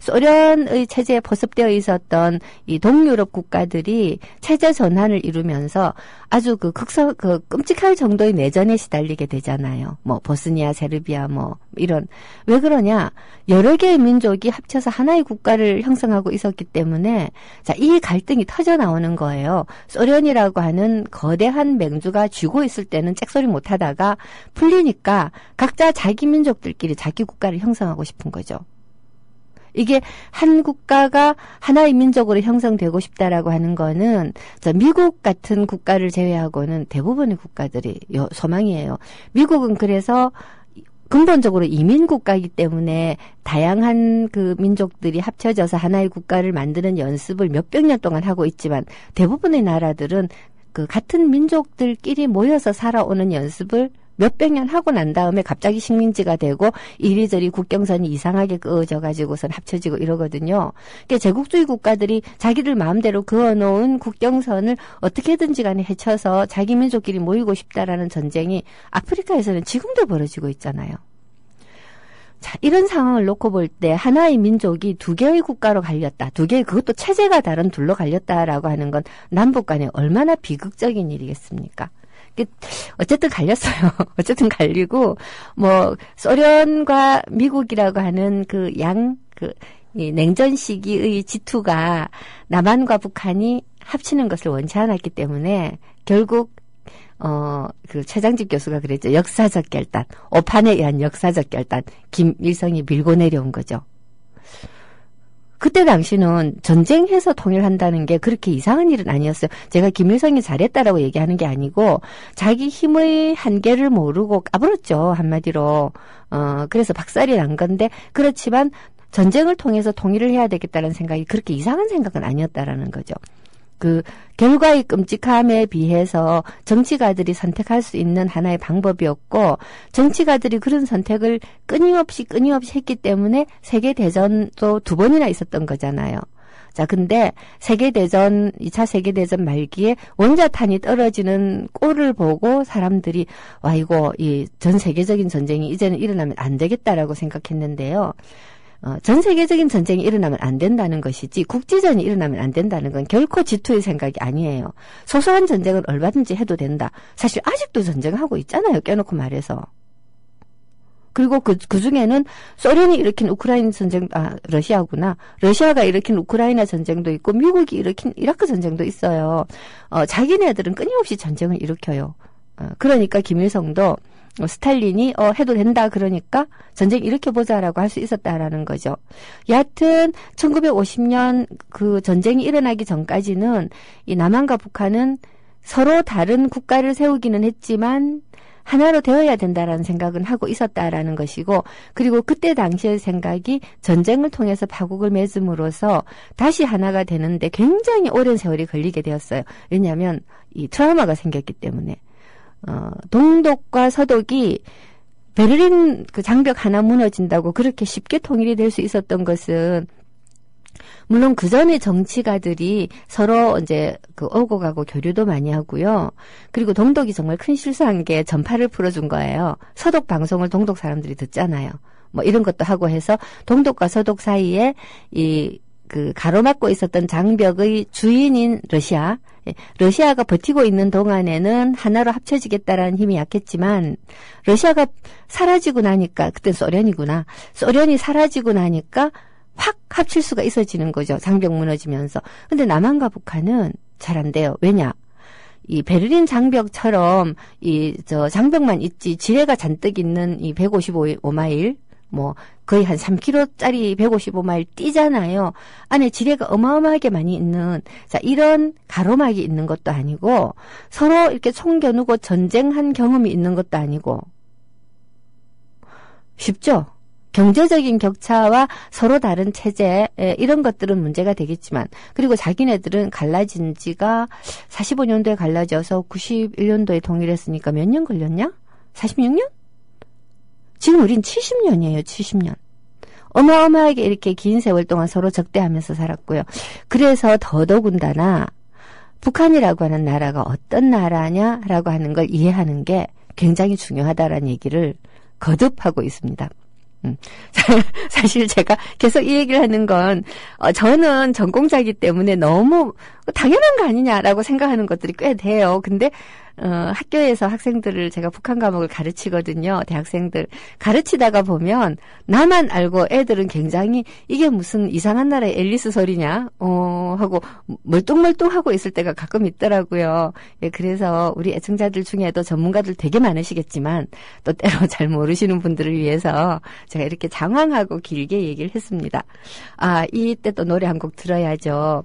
소련의 체제에 포섭되어 있었던 이 동유럽 국가들이 체제 전환을 이루면서 아주 끔찍할 정도의 내전에 시달리게 되잖아요. 보스니아, 세르비아, 이런. 왜 그러냐? 여러 개의 민족이 합쳐서 하나의 국가를 형성하고 있었기 때문에, 자, 이 갈등이 터져 나오는 거예요. 소련이라고 하는 거대한 맹주가 쥐고 있을 때는 잭소리 못 하다가 풀리니까 각자 자기 민족들끼리 자기 국가를 형성하고 싶은 거죠. 이게 한 국가가 하나의 민족으로 형성되고 싶다라고 하는 거는 미국 같은 국가를 제외하고는 대부분의 국가들이 소망이에요. 미국은 그래서 근본적으로 이민 국가이기 때문에 다양한 그 민족들이 합쳐져서 하나의 국가를 만드는 연습을 몇백 년 동안 하고 있지만 대부분의 나라들은 그 같은 민족들끼리 모여서 살아오는 연습을 몇백 년 하고 난 다음에 갑자기 식민지가 되고 이리저리 국경선이 이상하게 그어져가지고선 합쳐지고 이러거든요. 그러니까 제국주의 국가들이 자기들 마음대로 그어놓은 국경선을 어떻게든지 간에 헤쳐서 자기 민족끼리 모이고 싶다라는 전쟁이 아프리카에서는 지금도 벌어지고 있잖아요. 자, 이런 상황을 놓고 볼 때 하나의 민족이 두 개의 국가로 갈렸다. 그것도 체제가 다른 둘로 갈렸다라고 하는 건 남북 간에 얼마나 비극적인 일이겠습니까? 어쨌든 갈렸어요. 어쨌든 갈리고, 소련과 미국이라고 하는 이 냉전 시기의 지투가 남한과 북한이 합치는 것을 원치 않았기 때문에 결국, 최장집 교수가 그랬죠. 역사적 결단. 오판에 의한 역사적 결단. 김일성이 밀고 내려온 거죠. 그때 당시는 전쟁해서 통일한다는 게 그렇게 이상한 일은 아니었어요. 제가 김일성이 잘했다라고 얘기하는 게 아니고 자기 힘의 한계를 모르고 까불었죠. 한마디로. 그래서 박살이 난 건데 그렇지만 전쟁을 통해서 통일을 해야 되겠다는 생각이 그렇게 이상한 생각은 아니었다라는 거죠. 그 결과의 끔찍함에 비해서 정치가들이 선택할 수 있는 하나의 방법이었고 정치가들이 그런 선택을 끊임없이 했기 때문에 세계대전도 2번이나 있었던 거잖아요. 자, 근데 2차 세계대전 말기에 원자탄이 떨어지는 꼴을 보고 사람들이 이거 전 세계적인 전쟁이 이제는 일어나면 안 되겠다라고 생각했는데요. 전 세계적인 전쟁이 일어나면 안 된다는 것이지 국지전이 일어나면 안 된다는 건 결코 지투의 생각이 아니에요. 소소한 전쟁은 얼마든지 해도 된다. 사실 아직도 전쟁하고 있잖아요. 깨놓고 말해서. 그리고 그 중에는 소련이 일으킨 우크라이나 전쟁, 러시아구나. 러시아가 일으킨 우크라이나 전쟁도 있고 미국이 일으킨 이라크 전쟁도 있어요. 자기네들은 끊임없이 전쟁을 일으켜요. 그러니까 김일성도 스탈린이 해도 된다 그러니까 전쟁 일으켜보자라고 할 수 있었다라는 거죠. 여하튼 1950년 그 전쟁이 일어나기 전까지는 이 남한과 북한은 서로 다른 국가를 세우기는 했지만 하나로 되어야 된다라는 생각은 하고 있었다라는 것이고 그리고 그때 당시의 생각이 전쟁을 통해서 파국을 맺음으로써 다시 하나가 되는데 굉장히 오랜 세월이 걸리게 되었어요. 왜냐하면 이 트라우마가 생겼기 때문에. 동독과 서독이 베를린 그 장벽 하나 무너진다고 그렇게 쉽게 통일이 될 수 있었던 것은 물론 그 전에 정치가들이 서로 이제 오고 가고 교류도 많이 하고요. 그리고 동독이 정말 큰 실수한 게 전파를 풀어준 거예요. 서독 방송을 동독 사람들이 듣잖아요. 이런 것도 하고 해서 동독과 서독 사이에 이 그 가로막고 있었던 장벽의 주인인 러시아. 러시아가 버티고 있는 동안에는 하나로 합쳐지겠다라는 힘이 약했지만 러시아가 사라지고 나니까 그땐 소련이구나. 소련이 사라지고 나니까 확 합칠 수가 있어지는 거죠. 장벽 무너지면서. 근데 남한과 북한은 잘 안 돼요. 왜냐? 이 베를린 장벽처럼 저 장벽만 있지 지뢰가 잔뜩 있는 이 155마일 뭐 거의 한 3km짜리 155마일 뛰잖아요. 안에 지뢰가 어마어마하게 많이 있는 자 이런 가로막이 있는 것도 아니고 서로 이렇게 총 겨누고 전쟁한 경험이 있는 것도 아니고 쉽죠? 경제적인 격차와 서로 다른 체제 이런 것들은 문제가 되겠지만 그리고 자기네들은 갈라진 지가 45년도에 갈라져서 91년도에 통일했으니까 몇 년 걸렸냐? 46년? 지금 우린 70년이에요. 70년. 어마어마하게 이렇게 긴 세월 동안 서로 적대하면서 살았고요. 그래서 더더군다나 북한이라고 하는 나라가 어떤 나라냐라고 하는 걸 이해하는 게 굉장히 중요하다라는 얘기를 거듭하고 있습니다. 사실 제가 계속 이 얘기를 하는 건 저는 전공자이기 때문에 너무 당연한 거 아니냐라고 생각하는 것들이 꽤 돼요. 근데 학교에서 학생들을 제가 북한 과목을 가르치거든요. 대학생들 가르치다가 보면 나만 알고 애들은 굉장히 이게 무슨 이상한 나라의 앨리스 소리냐 하고 멀뚱멀뚱하고 있을 때가 가끔 있더라고요. 예, 그래서 우리 애청자들 중에도 전문가들 되게 많으시겠지만 또 때로 잘 모르시는 분들을 위해서 제가 이렇게 장황하고 길게 얘기를 했습니다. 이때 또 노래 한 곡 들어야죠.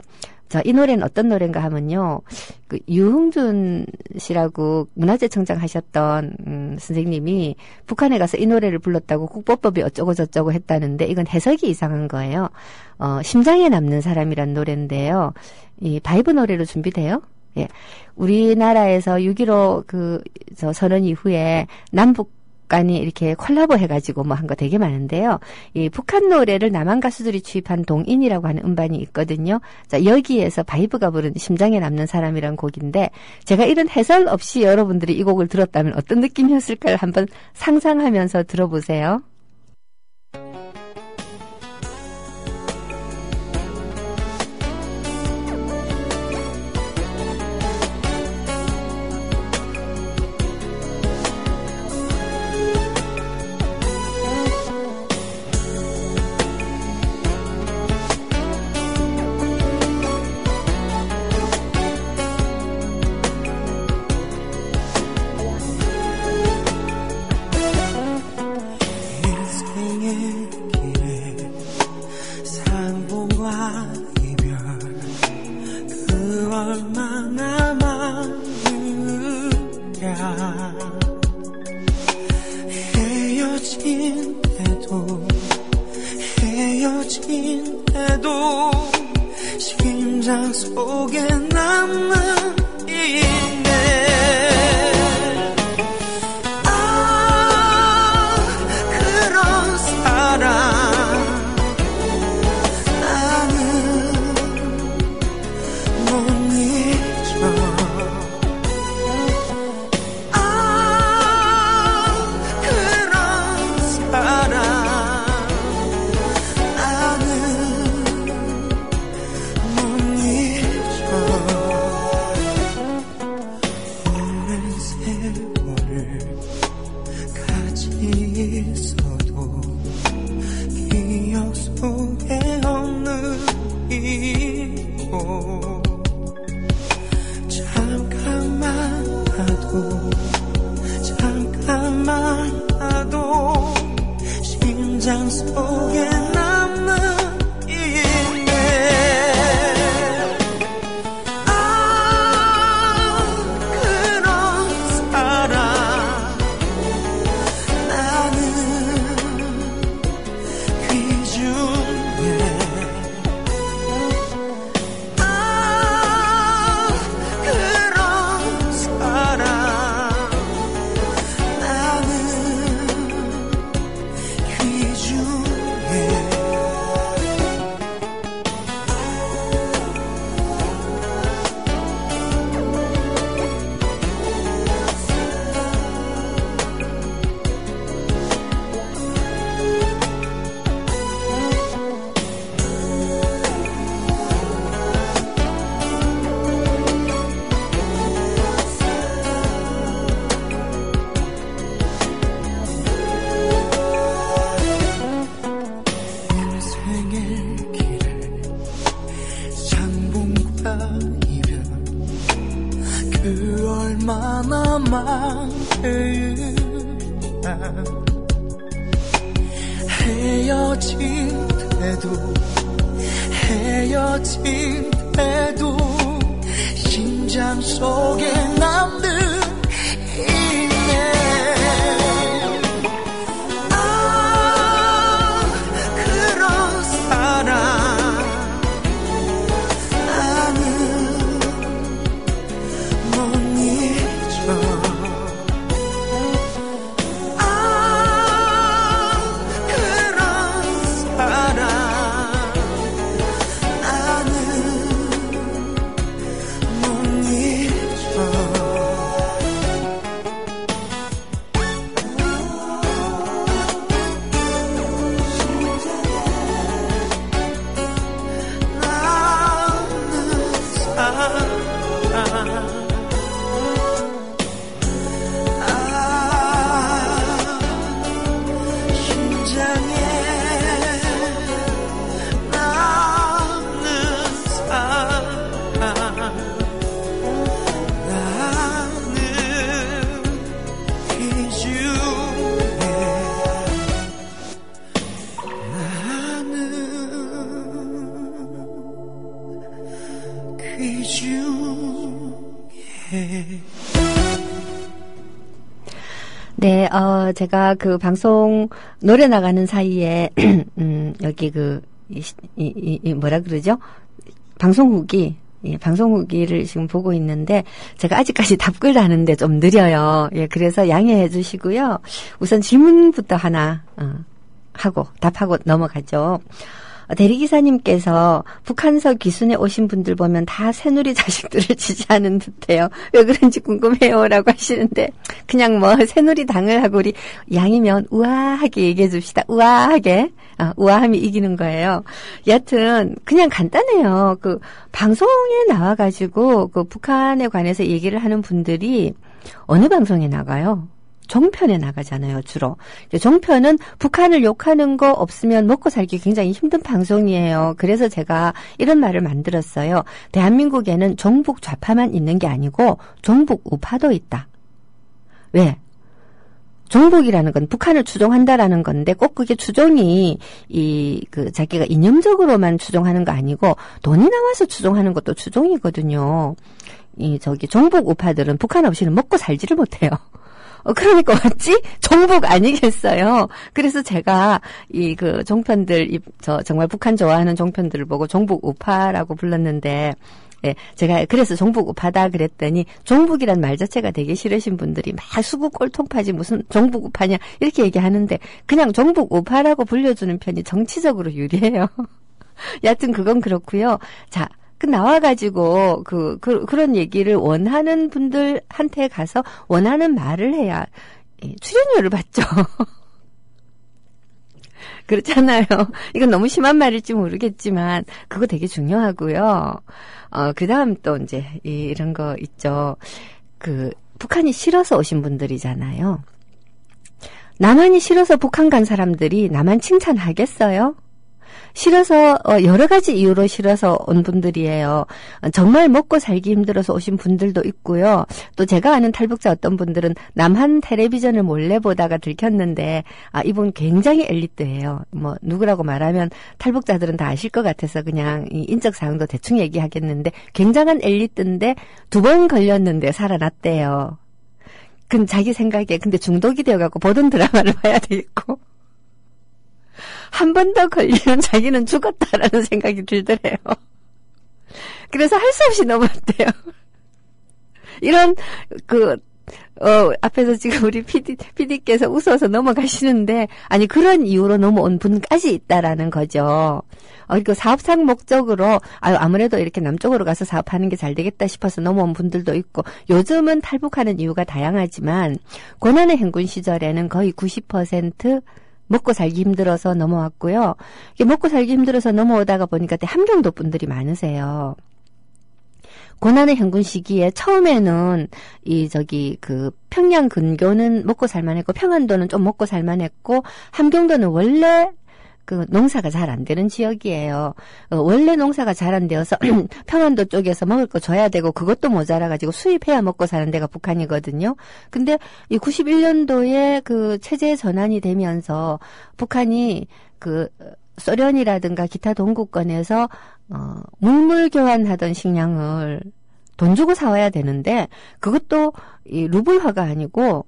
자, 이 노래는 어떤 노래인가 하면요. 그 유흥준 씨라고 문화재청장 하셨던 선생님이 북한에 가서 이 노래를 불렀다고 국보법이 어쩌고 저쩌고 했다는데 이건 해석이 이상한 거예요. 심장에 남는 사람이란 노래인데요. 이 바이브 노래로 준비돼요. 예. 우리나라에서 6.15 선언 이후에 남북 간이 이렇게 콜라보 해가지고 뭐 한 거 되게 많은데요. 이 북한 노래를 남한 가수들이 취입한 동인이라고 하는 음반이 있거든요. 자, 여기에서 바이브가 부른 심장에 남는 사람이란 곡인데 제가 이런 해설 없이 여러분들이 이 곡을 들었다면 어떤 느낌이었을까를 한번 상상하면서 들어보세요. 헤어진데도 심장 속에 남는 인내 그런 사랑 나는 못 잊어 그런 사랑 있어도 기억 속에 없는 이곳 잠깐만 나도 심장 속에 남는 인내 그런 사랑 헤어진 때도 심장 속에 남는 있네. 아, 그런 사람 나는 못 잊어. 아, 그런 사람 네, 제가 그 방송 노래 나가는 사이에 여기 뭐라 그러죠? 방송 후기를 지금 보고 있는데 제가 아직까지 답글 하는데 좀 느려요. 예, 그래서 양해해 주시고요. 우선 질문부터 하나 하고 답하고 넘어가죠. 대리기사님께서 북한서 귀순에 오신 분들 보면 다 새누리 자식들을 지지하는 듯해요. 왜 그런지 궁금해요라고 하시는데 그냥 뭐 새누리 당을 하고 우리 양이면 우아하게 얘기해 줍시다. 우아하게. 우아함이 이기는 거예요. 여하튼 그냥 간단해요. 그 방송에 나와가지고 그 북한에 관해서 얘기를 하는 분들이 어느 방송에 나가요? 종편에 나가잖아요, 주로. 종편은 북한을 욕하는 거 없으면 먹고 살기 굉장히 힘든 방송이에요. 그래서 제가 이런 말을 만들었어요. 대한민국에는 종북 좌파만 있는 게 아니고 종북 우파도 있다. 왜? 종북이라는 건 북한을 추종한다라는 건데 꼭 그게 추종이 자기가 이념적으로만 추종하는 거 아니고 돈이 나와서 추종하는 것도 추종이거든요. 종북 우파들은 북한 없이는 먹고 살지를 못해요. 그러니까 어찌 종북 아니겠어요. 그래서 제가 종편들 정말 북한 좋아하는 종편들을 보고 종북 우파라고 불렀는데, 예, 제가 그래서 종북 우파다 그랬더니 종북이란 말 자체가 되게 싫으신 분들이 막 수구 꼴통파지 무슨 종북 우파냐 이렇게 얘기하는데 그냥 종북 우파라고 불려주는 편이 정치적으로 유리해요. 여하튼 그건 그렇고요. 자. 나와가지고, 그런 얘기를 원하는 분들한테 가서 원하는 말을 해야, 출연료를 받죠. 그렇잖아요. 이건 너무 심한 말일지 모르겠지만, 그거 되게 중요하고요. 그 다음 또 이제, 이런 거 있죠. 북한이 싫어서 오신 분들이잖아요. 남한이 싫어서 북한 간 사람들이 남한 칭찬하겠어요? 싫어서 여러 가지 이유로 싫어서 온 분들이에요. 정말 먹고 살기 힘들어서 오신 분들도 있고요. 또 제가 아는 탈북자 어떤 분들은 남한 텔레비전을 몰래 보다가 들켰는데 이분 굉장히 엘리트예요. 뭐 누구라고 말하면 탈북자들은 다 아실 것 같아서 그냥 이 인적 사항도 대충 얘기하겠는데 굉장한 엘리트인데 2번 걸렸는데 살아났대요. 그건 자기 생각에 근데 중독이 되어갖고 보던 드라마를 봐야 되겠고 한 번 더 걸리면 자기는 죽었다라는 생각이 들더래요. 그래서 할 수 없이 넘어왔대요. 이런, 앞에서 지금 우리 PD께서 웃어서 넘어가시는데, 아니, 그런 이유로 넘어온 분까지 있다라는 거죠. 그 사업상 목적으로, 아무래도 이렇게 남쪽으로 가서 사업하는 게 잘 되겠다 싶어서 넘어온 분들도 있고, 요즘은 탈북하는 이유가 다양하지만, 고난의 행군 시절에는 거의 90% 먹고 살기 힘들어서 넘어왔고요. 먹고 살기 힘들어서 넘어오다가 보니까 함경도 분들이 많으세요. 고난의 행군 시기에 처음에는 평양 근교는 먹고 살만했고 평안도는 좀 먹고 살만했고 함경도는 원래 그 농사가 잘 안 되는 지역이에요. 원래 농사가 잘 안 되어서 평안도 쪽에서 먹을 거 줘야 되고 그것도 모자라가지고 수입해야 먹고 사는 데가 북한이거든요. 근데 이 91년도에 그 체제 전환이 되면서 북한이 그 소련이라든가 기타 동구권에서 물물 교환하던 식량을 돈 주고 사와야 되는데 그것도 이 루블화가 아니고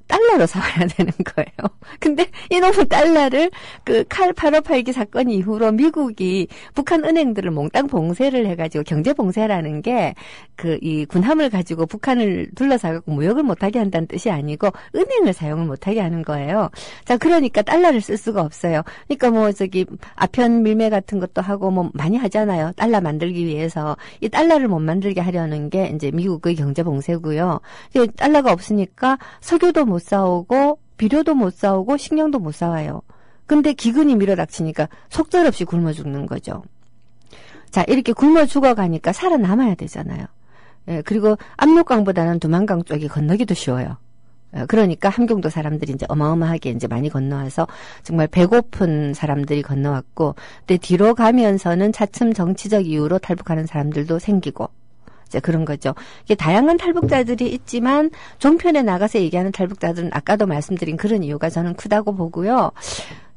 달러로 사와야 되는 거예요. 근데 이놈의 달러를 그 칼 8.5 사건 이후로 미국이 북한 은행들을 몽땅 봉쇄를 해가지고 경제 봉쇄라는 게 그 이 군함을 가지고 북한을 둘러싸고 무역을 못하게 한다는 뜻이 아니고 은행을 사용을 못하게 하는 거예요. 자, 그러니까 달러를 쓸 수가 없어요. 그러니까 뭐 저기 아편 밀매 같은 것도 하고 뭐 많이 하잖아요. 달러 만들기 위해서. 이 달러를 못 만들게 하려는 게 이제 미국의 경제 봉쇄고요. 달러가 없으니까 석유도 못 사오고 비료도 못 사오고 식량도 못 사와요. 근데 기근이 밀어닥치니까 속절없이 굶어 죽는 거죠. 자, 이렇게 굶어 죽어가니까 살아남아야 되잖아요. 예, 그리고 압록강보다는 두만강 쪽이 건너기도 쉬워요. 그러니까 함경도 사람들이 이제 어마어마하게 이제 많이 건너와서 정말 배고픈 사람들이 건너왔고, 근데 뒤로 가면서는 차츰 정치적 이유로 탈북하는 사람들도 생기고, 이제 그런 거죠. 이게 다양한 탈북자들이 있지만 종편에 나가서 얘기하는 탈북자들은 아까도 말씀드린 그런 이유가 저는 크다고 보고요.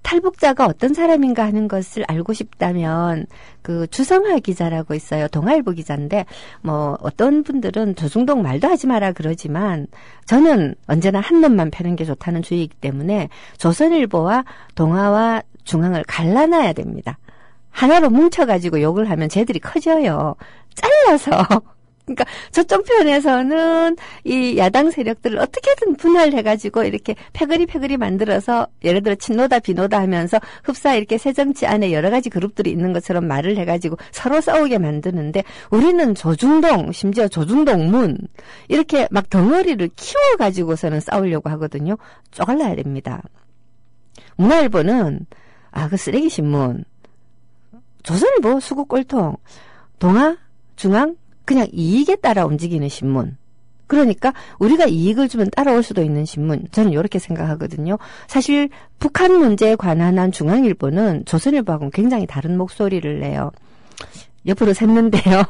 탈북자가 어떤 사람인가 하는 것을 알고 싶다면 그 주성하 기자라고 있어요. 동아일보 기자인데 뭐 어떤 분들은 조중동 말도 하지 마라 그러지만 저는 언제나 한 놈만 펴는 게 좋다는 주의이기 때문에 조선일보와 동아와 중앙을 갈라놔야 됩니다. 하나로 뭉쳐가지고 욕을 하면 쟤들이 커져요. 잘라서. 그러니까 저쪽 편에서는 이 야당 세력들을 어떻게든 분할해가지고 이렇게 패거리 만들어서 예를 들어 친노다 비노다 하면서 흡사 이렇게 새정치 안에 여러 가지 그룹들이 있는 것처럼 말을 해가지고 서로 싸우게 만드는데 우리는 조중동 심지어 조중동문 이렇게 막 덩어리를 키워가지고서는 싸우려고 하거든요. 쪼갈라야 됩니다. 문화일보는 그 쓰레기 신문 조선일보 수국 꼴통 동아 중앙 그냥 이익에 따라 움직이는 신문. 그러니까 우리가 이익을 주면 따라올 수도 있는 신문. 저는 이렇게 생각하거든요. 사실 북한 문제에 관한 한 중앙일보는 조선일보하고는 굉장히 다른 목소리를 내요. 옆으로 샜는데요.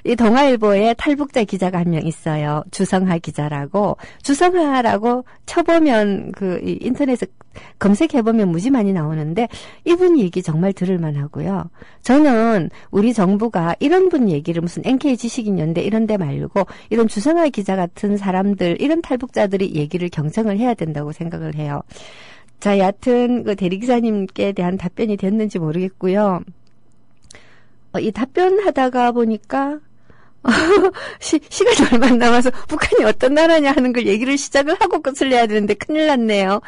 이 동아일보에 탈북자 기자가 한 명 있어요. 주성하 기자라고. 주성하라고 쳐보면 이 인터넷에 검색해보면 무지 많이 나오는데 이분 얘기 정말 들을만 하고요. 저는 우리 정부가 이런 분 얘기를 무슨 NK 지식인연대 이런 데 말고 이런 주성하 기자 같은 사람들 이런 탈북자들이 얘기를 경청을 해야 된다고 생각을 해요. 자, 여하튼 그 대리기자님께 대한 답변이 됐는지 모르겠고요. 이 답변하다가 보니까 시간이 얼마 안 남아서 북한이 어떤 나라냐 하는 걸 얘기를 시작을 하고 끝을 내야 되는데 큰일 났네요.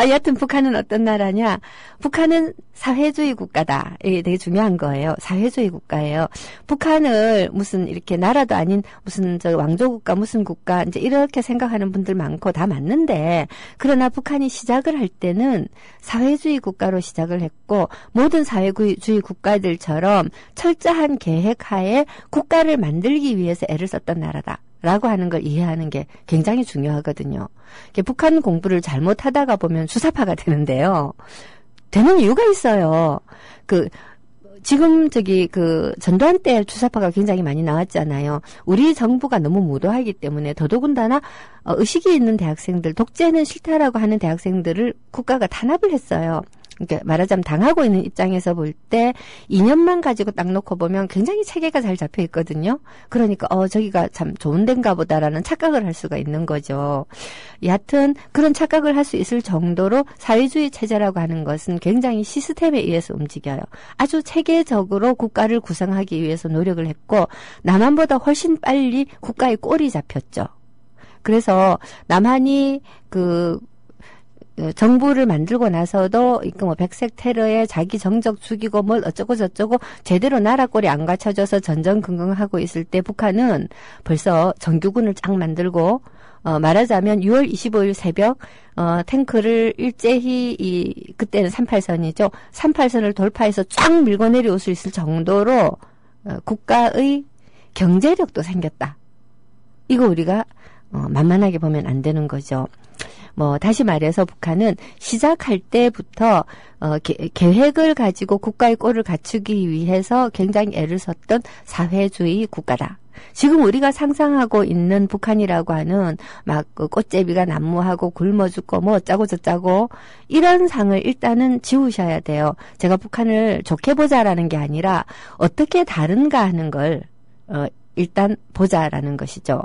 여하튼 북한은 어떤 나라냐? 북한은 사회주의 국가다. 이게 되게 중요한 거예요. 사회주의 국가예요. 북한을 무슨 이렇게 나라도 아닌 무슨 왕조 국가 무슨 국가 이제 이렇게 생각하는 분들 많고 다 맞는데 그러나 북한이 시작을 할 때는 사회주의 국가로 시작을 했고 모든 사회주의 국가들처럼 철저한 계획 하에 국가를 만들기 위해서 애를 썼던 나라다라고 하는 걸 이해하는 게 굉장히 중요하거든요. 북한 공부를 잘못하다가 보면 주사파가 되는데요. 되는 이유가 있어요. 지금 전두환 때 주사파가 굉장히 많이 나왔잖아요. 우리 정부가 너무 무도하기 때문에 더더군다나 의식이 있는 대학생들, 독재는 싫다라고 하는 대학생들을 국가가 탄압을 했어요. 그러니까 말하자면 당하고 있는 입장에서 볼 때 2년만 가지고 딱 놓고 보면 굉장히 체계가 잘 잡혀 있거든요. 그러니까 저기가 참 좋은 데인가 보다라는 착각을 할 수가 있는 거죠. 여하튼 그런 착각을 할 수 있을 정도로 사회주의 체제라고 하는 것은 굉장히 시스템에 의해서 움직여요. 아주 체계적으로 국가를 구성하기 위해서 노력을 했고 남한보다 훨씬 빨리 국가의 꼴이 잡혔죠. 그래서 남한이 정부를 만들고 나서도 뭐 백색 테러에 자기 정적 죽이고 뭘 어쩌고 저쩌고 제대로 나라 꼴이 안 갖춰져서 전전긍긍하고 있을 때 북한은 벌써 정규군을 쫙 만들고 말하자면 6월 25일 새벽 탱크를 일제히 그때는 38선이죠. 38선을 돌파해서 쫙 밀고 내려올 수 있을 정도로 국가의 경제력도 생겼다. 이거 우리가 만만하게 보면 안 되는 거죠. 다시 말해서 북한은 시작할 때부터 계획을 가지고 국가의 꼴을 갖추기 위해서 굉장히 애를 썼던 사회주의 국가다. 지금 우리가 상상하고 있는 북한이라고 하는 막 꽃제비가 난무하고 굶어 죽고 뭐 어쩌고 저쩌고 이런 상을 일단은 지우셔야 돼요. 제가 북한을 좋게 보자라는 게 아니라 어떻게 다른가 하는 걸 일단 보자라는 것이죠.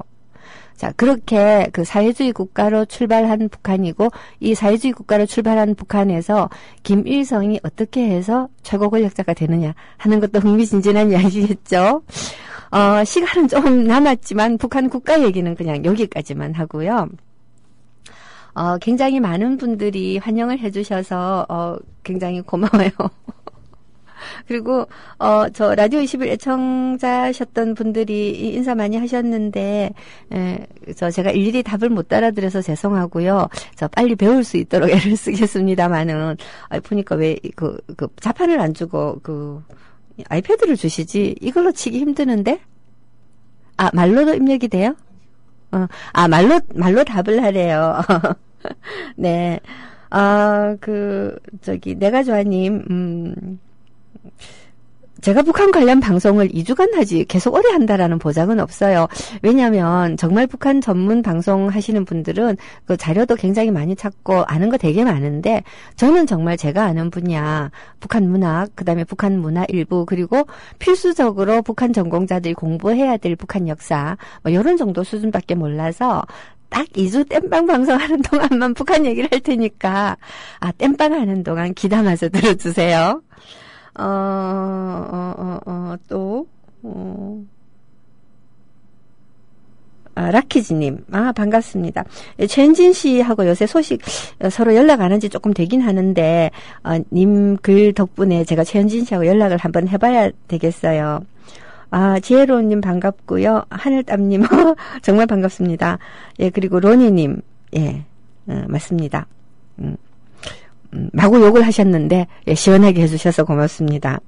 자, 그렇게 그 사회주의 국가로 출발한 북한이고 이 사회주의 국가로 출발한 북한에서 김일성이 어떻게 해서 최고 권력자가 되느냐 하는 것도 흥미진진한 이야기겠죠. 시간은 좀 남았지만 북한 국가 얘기는 그냥 여기까지만 하고요. 굉장히 많은 분들이 환영을 해주셔서 굉장히 고마워요. 그리고 저 라디오 21 애청자셨던 분들이 인사 많이 하셨는데 제가 일일이 답을 못 알아들어서 죄송하고요. 저 빨리 배울 수 있도록 애를 쓰겠습니다만은 보니까 왜 그 자판을 안 주고 아이패드를 주시지? 이걸로 치기 힘드는데? 말로도 입력이 돼요? 말로 답을 하래요. 네. 내가 좋아님, 제가 북한 관련 방송을 2주간 하지 계속 오래 한다라는 보장은 없어요. 왜냐하면 정말 북한 전문 방송 하시는 분들은 그 자료도 굉장히 많이 찾고 아는 거 되게 많은데 저는 정말 제가 아는 분야 북한 문학, 그다음에 북한 문화 일부 그리고 필수적으로 북한 전공자들이 공부해야 될 북한 역사 이런 정도 수준밖에 몰라서 딱 2주 땜빵 방송하는 동안만 북한 얘기를 할 테니까 땜빵 하는 동안 귀담아서 들어주세요. 라키즈님, 반갑습니다. 최은진 씨하고 요새 소식 서로 연락 안 한 지 조금 되긴 하는데, 님 글 덕분에 제가 최은진 씨하고 연락을 한번 해봐야 되겠어요. 지혜로운님 반갑고요. 하늘땀님, 정말 반갑습니다. 예, 그리고 로니님, 예, 맞습니다. 마구 욕을 하셨는데, 예, 시원하게 해주셔서 고맙습니다.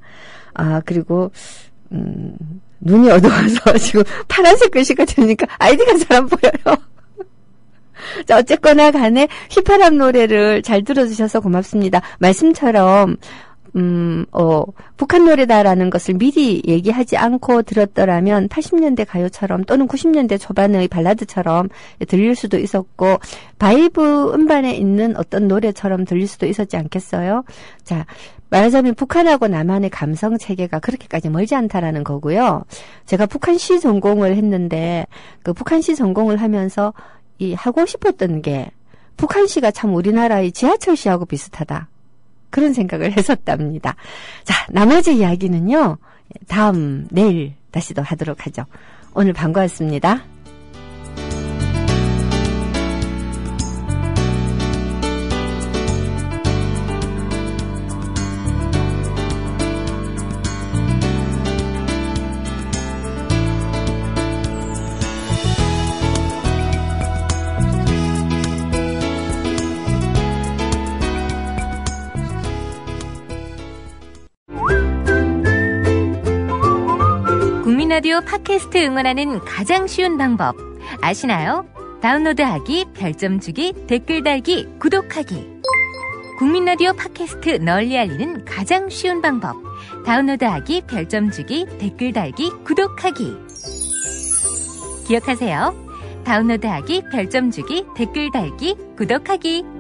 그리고, 눈이 어두워서 지금 파란색 글씨가 되니까 아이디가 잘 안 보여요. 자, 어쨌거나 간에 휘파람 노래를 잘 들어주셔서 고맙습니다. 말씀처럼, 북한 노래다라는 것을 미리 얘기하지 않고 들었더라면 80년대 가요처럼 또는 90년대 초반의 발라드처럼 들릴 수도 있었고, 바이브 음반에 있는 어떤 노래처럼 들릴 수도 있었지 않겠어요? 자, 말하자면 북한하고 남한의 감성 체계가 그렇게까지 멀지 않다라는 거고요. 제가 북한시 전공을 했는데, 그 북한시 전공을 하면서 하고 싶었던 게, 북한시가 참 우리나라의 지하철시하고 비슷하다. 그런 생각을 했었답니다. 자, 나머지 이야기는요, 내일 다시 또 하도록 하죠. 오늘 반가웠습니다. 라디오 팟캐스트 응원하는 가장 쉬운 방법 아시나요? 다운로드하기, 별점 주기, 댓글 달기, 구독하기. 국민 라디오 팟캐스트 널리 알리는 가장 쉬운 방법. 다운로드하기, 별점 주기, 댓글 달기, 구독하기. 기억하세요. 다운로드하기, 별점 주기, 댓글 달기, 구독하기.